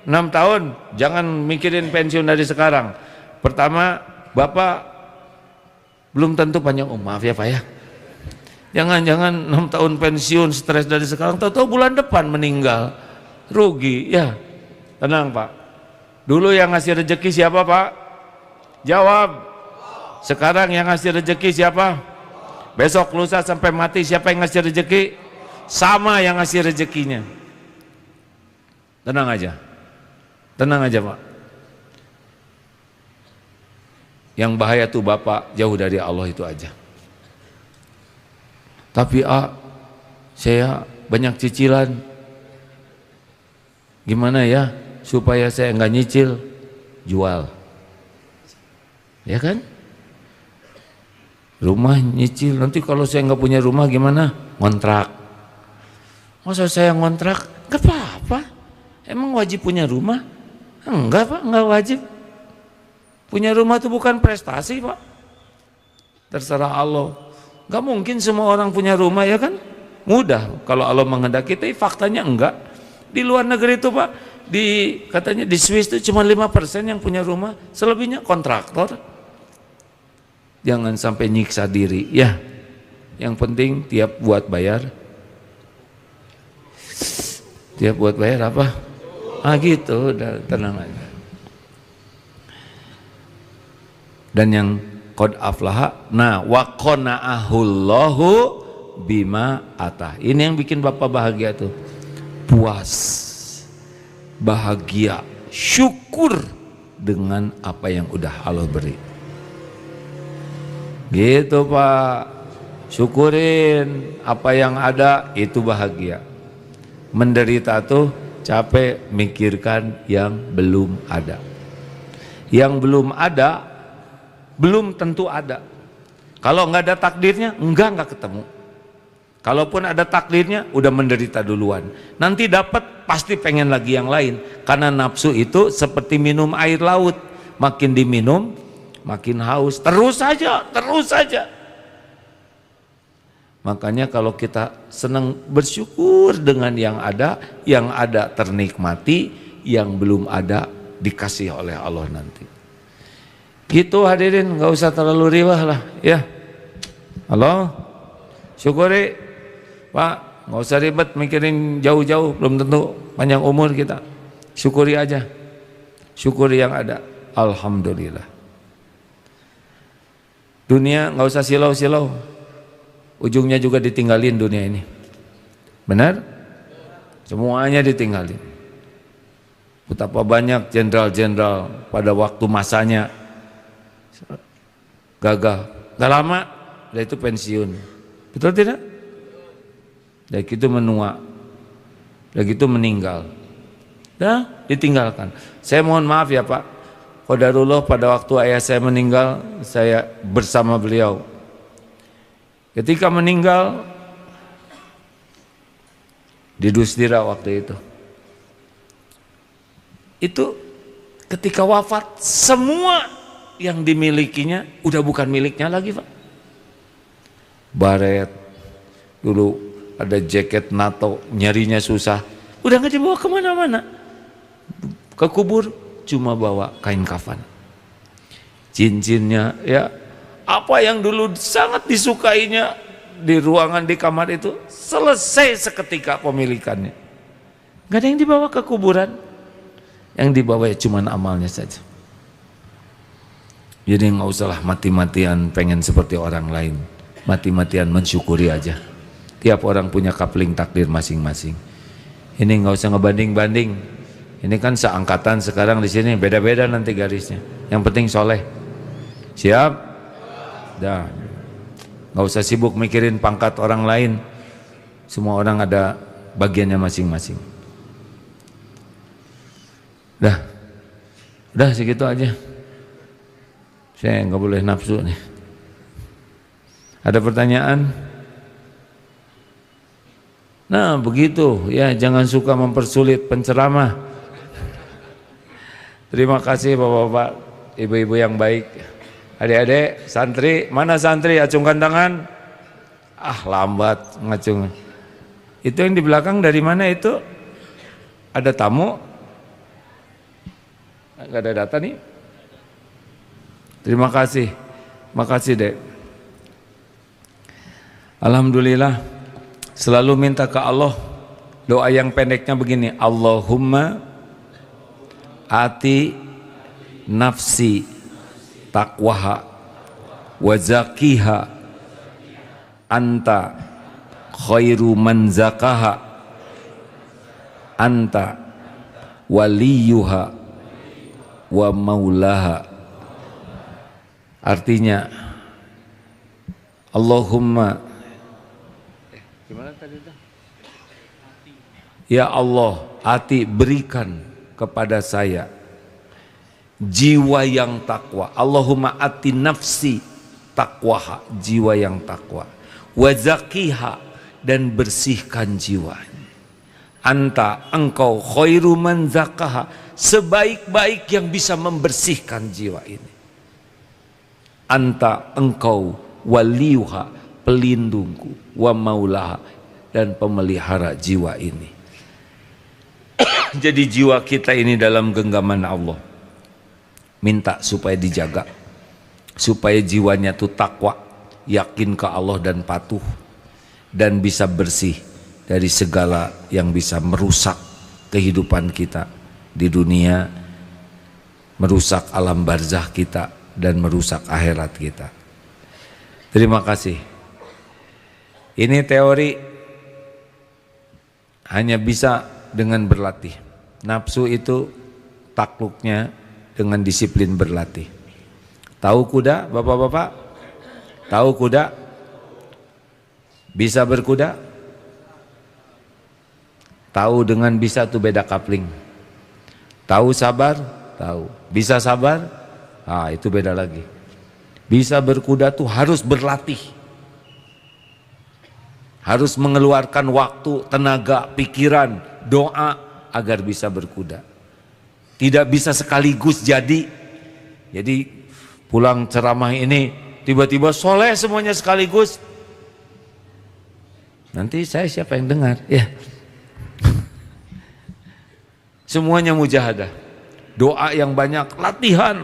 6 tahun. Jangan mikirin pensiun dari sekarang. Pertama, Bapak belum tentu panjang umur. Maaf ya Pak ya. Jangan 6 tahun pensiun stres dari sekarang, tahu-tahu bulan depan meninggal. Rugi ya. Tenang Pak. Dulu yang ngasih rezeki siapa Pak? Jawab. Sekarang yang ngasih rezeki siapa? Besok lusa sampai mati siapa yang ngasih rezeki? Sama yang ngasih rezekinya. Tenang aja. Tenang aja Pak. Yang bahaya tuh Bapak jauh dari Allah itu aja. Tapi saya banyak cicilan. Gimana ya supaya saya enggak nyicil? Jual. Ya kan? Rumah nyicil, nanti kalau saya nggak punya rumah gimana? Ngontrak. Masa saya ngontrak? Gak apa-apa. Emang wajib punya rumah? Enggak Pak, enggak wajib. Punya rumah itu bukan prestasi Pak. Terserah Allah. Gak mungkin semua orang punya rumah ya kan? Mudah kalau Allah menghendaki, tapi faktanya enggak. Di luar negeri itu Pak, katanya di Swiss itu cuma 5% yang punya rumah, selebihnya kontraktor. Jangan sampai nyiksa diri ya. Yang penting tiap buat bayar. Tiap buat bayar apa? Gitu, udah tenang aja. Dan yang qad aflaha, nah wa qana'ahullahu bima atah. Ini yang bikin Bapak bahagia tuh. Puas, bahagia, syukur dengan apa yang udah Allah beri. Gitu Pak. Syukurin apa yang ada, itu bahagia. Menderita tuh capek mikirkan yang belum ada. Yang belum ada belum tentu ada. Kalau nggak ada takdirnya, nggak ketemu. Kalaupun ada takdirnya, udah menderita duluan. Nanti dapat pasti pengen lagi yang lain. Karena nafsu itu seperti minum air laut, makin diminum makin haus. Terus saja, terus saja. Makanya kalau kita senang bersyukur dengan yang ada ternikmati, yang belum ada dikasih oleh Allah nanti. Gitu hadirin, nggak usah terlalu riwah lah ya. Halo, syukuri Pak, nggak usah ribet mikirin jauh-jauh, belum tentu panjang umur kita. Syukuri aja, syukuri yang ada. Alhamdulillah. Dunia nggak usah silau-silau, ujungnya juga ditinggalin dunia ini. Benar? Semuanya ditinggalin. Betapa banyak jenderal-jenderal pada waktu masanya gagah, gak lama dari itu pensiun. Betul tidak? Dari itu menua, dari itu meninggal, dah ditinggalkan. Saya mohon maaf ya Pak, qadarullah pada waktu ayah saya meninggal, saya bersama beliau. Ketika meninggal di Dusdira waktu itu ketika wafat semua yang dimilikinya udah bukan miliknya lagi Pak. Baret, dulu ada jaket NATO, nyarinya susah, udah nggak dibawa kemana-mana. Ke kubur cuma bawa kain kafan. Cincinnya ya, apa yang dulu sangat disukainya di ruangan di kamar itu selesai seketika pemilikannya. Nggak ada yang dibawa ke kuburan, yang dibawa ya cuma amalnya saja. Jadi nggak usahlah mati-matian pengen seperti orang lain, mati-matian mensyukuri aja. Tiap orang punya kapling takdir masing-masing. Ini nggak usah ngebanding-banding. Ini kan seangkatan sekarang di sini beda-beda nanti garisnya. Yang penting soleh. Siap? Dah. Nggak usah sibuk mikirin pangkat orang lain. Semua orang ada bagiannya masing-masing. Udah segitu aja. Saya nggak boleh nafsu nih. Ada pertanyaan? Nah begitu ya, jangan suka mempersulit penceramah. Terima kasih bapak-bapak, ibu-ibu yang baik. Adik-adik, santri, mana santri? Acungkan tangan. Ah lambat ngacung. Itu yang di belakang dari mana itu? Ada tamu? Nggak ada data nih? Terima kasih, makasih dek. Alhamdulillah, selalu minta ke Allah. Doa yang pendeknya begini, Allahumma ati nafsi taqwaha wa zakiha anta khairu man zakaha anta waliyuha wa maulaha. Artinya Allahumma gimana tadi itu? Ya Allah, ati berikan kepada saya jiwa yang takwa. Allahumma ati nafsi taqwaha, jiwa yang takwa. Wa zakiha, dan bersihkan jiwanya. Anta, engkau khairu man zakaha, sebaik-baik yang bisa membersihkan jiwa ini. Anta, engkau waliyuha, pelindungku, wa maulaha, dan pemelihara jiwa ini. Jadi jiwa kita ini dalam genggaman Allah, minta supaya dijaga, supaya jiwanya itu takwa, yakin ke Allah dan patuh, dan bisa bersih dari segala yang bisa merusak kehidupan kita di dunia, merusak alam barzah kita, dan merusak akhirat kita. Terima kasih. Ini teori hanya bisa dengan berlatih. Nafsu itu takluknya dengan disiplin berlatih. Tahu kuda, bapak-bapak? Tahu kuda? Bisa berkuda? Tahu dengan bisa tuh beda kapling. Tahu sabar? Tahu. Bisa sabar? Ah, itu beda lagi. Bisa berkuda tuh harus berlatih. Harus mengeluarkan waktu, tenaga, pikiran, doa agar bisa berkuda. Tidak bisa sekaligus jadi pulang ceramah ini tiba-tiba soleh semuanya sekaligus. Nanti saya siapa yang dengar? Ya. Semuanya mujahadah. Doa yang banyak, latihan.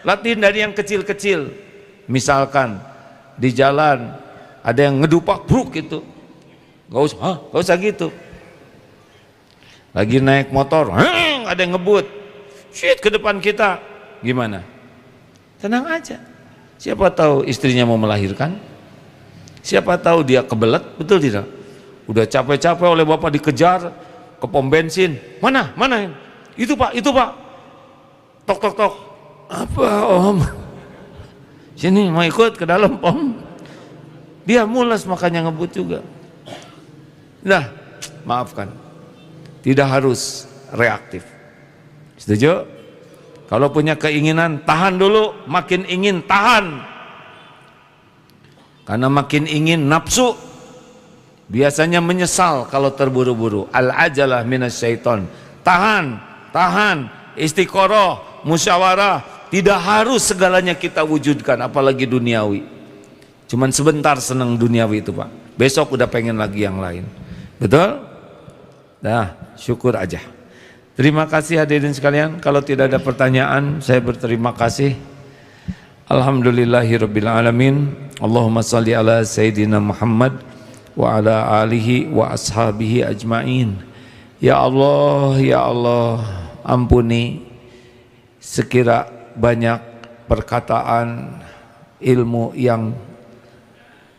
Latihan dari yang kecil-kecil. Misalkan di jalan ada yang ngedupak bruk gitu. Gak usah gitu. Lagi naik motor, ada yang ngebut. Shit ke depan kita. Gimana? Tenang aja. Siapa tahu istrinya mau melahirkan? Siapa tahu dia kebelet, betul tidak? Udah capek-capek oleh bapak dikejar ke pom bensin. Mana? Itu pak. Tok. Apa om? Sini mau ikut ke dalam om. Dia mules makanya ngebut juga. Nah, maafkan. Tidak harus reaktif. Setuju? Kalau punya keinginan, tahan dulu. Makin ingin, tahan. Karena makin ingin, nafsu biasanya menyesal kalau terburu-buru. Al-ajalah minasyaiton. Tahan, istiqoroh, musyawarah. Tidak harus segalanya kita wujudkan, apalagi duniawi. Cuman sebentar senang duniawi itu pak. Besok udah pengen lagi yang lain. Betul? Nah, syukur aja. Terima kasih hadirin sekalian. Kalau tidak ada pertanyaan, saya berterima kasih. Alhamdulillahirabbil alamin. Allahumma salli ala sayyidina Muhammad wa ala alihi wa ashabihi ajmain. Ya Allah, ampuni sekira banyak perkataan ilmu yang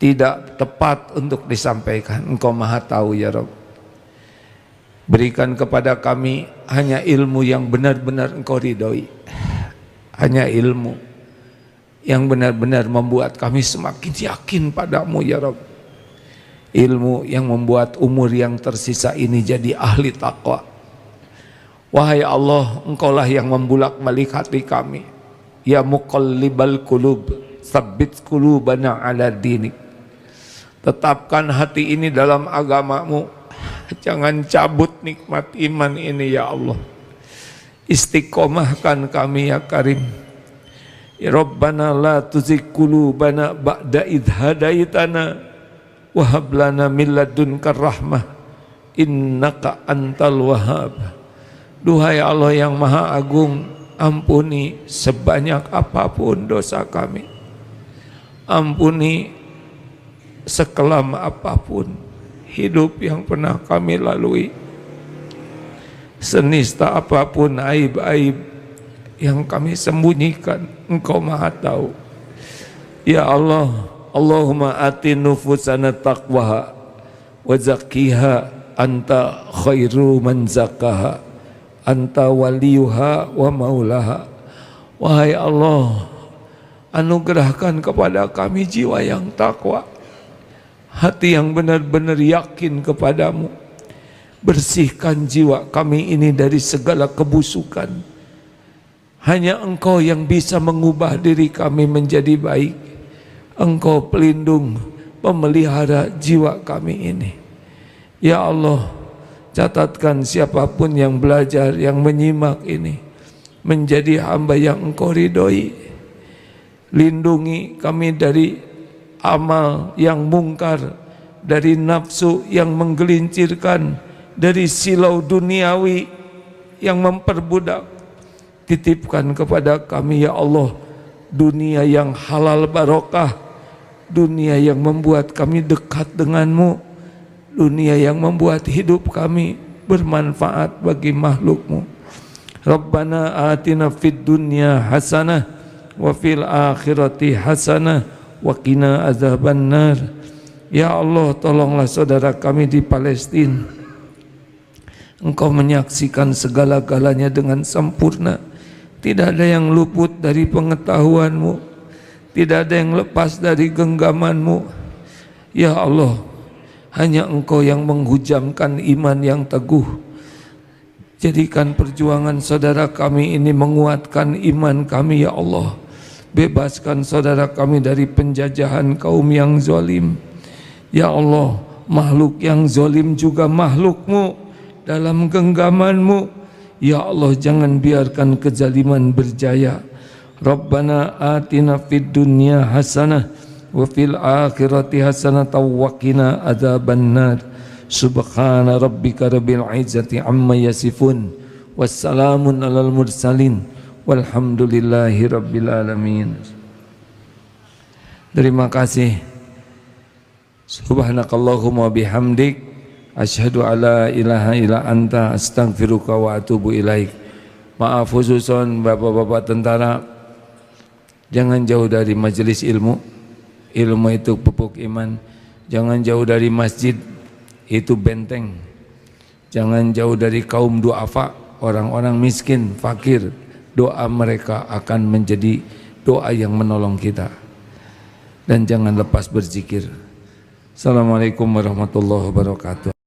tidak tepat untuk disampaikan. Engkau Maha tahu ya Rabb. Berikan kepada kami hanya ilmu yang benar-benar Engkau ridhoi. Hanya ilmu yang benar-benar membuat kami semakin yakin padamu ya Rabb. Ilmu yang membuat umur yang tersisa ini jadi ahli taqwa. Wahai Allah, Engkaulah yang membulak-balik hati kami. Ya muqallibal qulub, tsabbit qulubana ala dinik. Tetapkan hati ini dalam agamamu. Jangan cabut nikmat iman ini ya Allah. Istiqomahkan kami ya Karim. Ya Rabbana la tuzigh qulubana ba'da idh hadaitana wa hab lana min ladunka rahmah innaka antal wahhab. Duhai Allah yang Maha Agung, ampuni sebanyak apapun dosa kami. Ampuni sekelam apapun hidup yang pernah kami lalui. Senista apapun aib-aib yang kami sembunyikan, Engkau Maha tahu. Ya Allah, Allahumma ati nufusana taqwaha wa zakkiha anta khairu man zakkaha anta waliyuha wa maulaha. Wahai Allah, anugerahkan kepada kami jiwa yang takwa, hati yang benar-benar yakin kepadamu. Bersihkan jiwa kami ini dari segala kebusukan. Hanya Engkau yang bisa mengubah diri kami menjadi baik. Engkau pelindung, pemelihara jiwa kami ini. Ya Allah, catatkan siapapun yang belajar, yang menyimak ini menjadi hamba yang Engkau ridhoi. Lindungi kami dari amal yang mungkar, dari nafsu yang menggelincirkan, dari silau duniawi yang memperbudak. Titipkan kepada kami ya Allah dunia yang halal barokah, dunia yang membuat kami dekat denganmu, dunia yang membuat hidup kami bermanfaat bagi makhlukmu. Rabbana atina fid dunya hasanah wa fil akhirati hasanah wa qina adzabannar. Ya Allah, tolonglah saudara kami di Palestina. Engkau menyaksikan segala-galanya dengan sempurna. Tidak ada yang luput dari pengetahuan-Mu. Tidak ada yang lepas dari genggaman-Mu. Ya Allah, hanya Engkau yang menghujamkan iman yang teguh. Jadikan perjuangan saudara kami ini menguatkan iman kami, ya Allah. Bebaskan saudara kami dari penjajahan kaum yang zalim. Ya Allah, makhluk yang zalim juga makhluk-Mu dalam genggaman-Mu. Ya Allah, jangan biarkan kezaliman berjaya. Rabbana atina fid dunya hasanah wa fil akhirati hasanah wa qina adzabannar. Subhana rabbika rabbil izzati amma yasifun wassalamun alal mursalin walhamdulillahi rabbil alamin. Terima kasih. Subhanakallahumma bihamdik asyhadu alla ilaha illa anta astaghfiruka wa atubu ilaik. Maaf khususon bapak-bapak tentara, jangan jauh dari majelis ilmu. Ilmu itu pupuk iman. Jangan jauh dari masjid, itu benteng. Jangan jauh dari kaum duafa, orang-orang miskin, fakir. Doa mereka akan menjadi doa yang menolong kita. Dan jangan lepas berzikir. Assalamualaikum warahmatullahi wabarakatuh.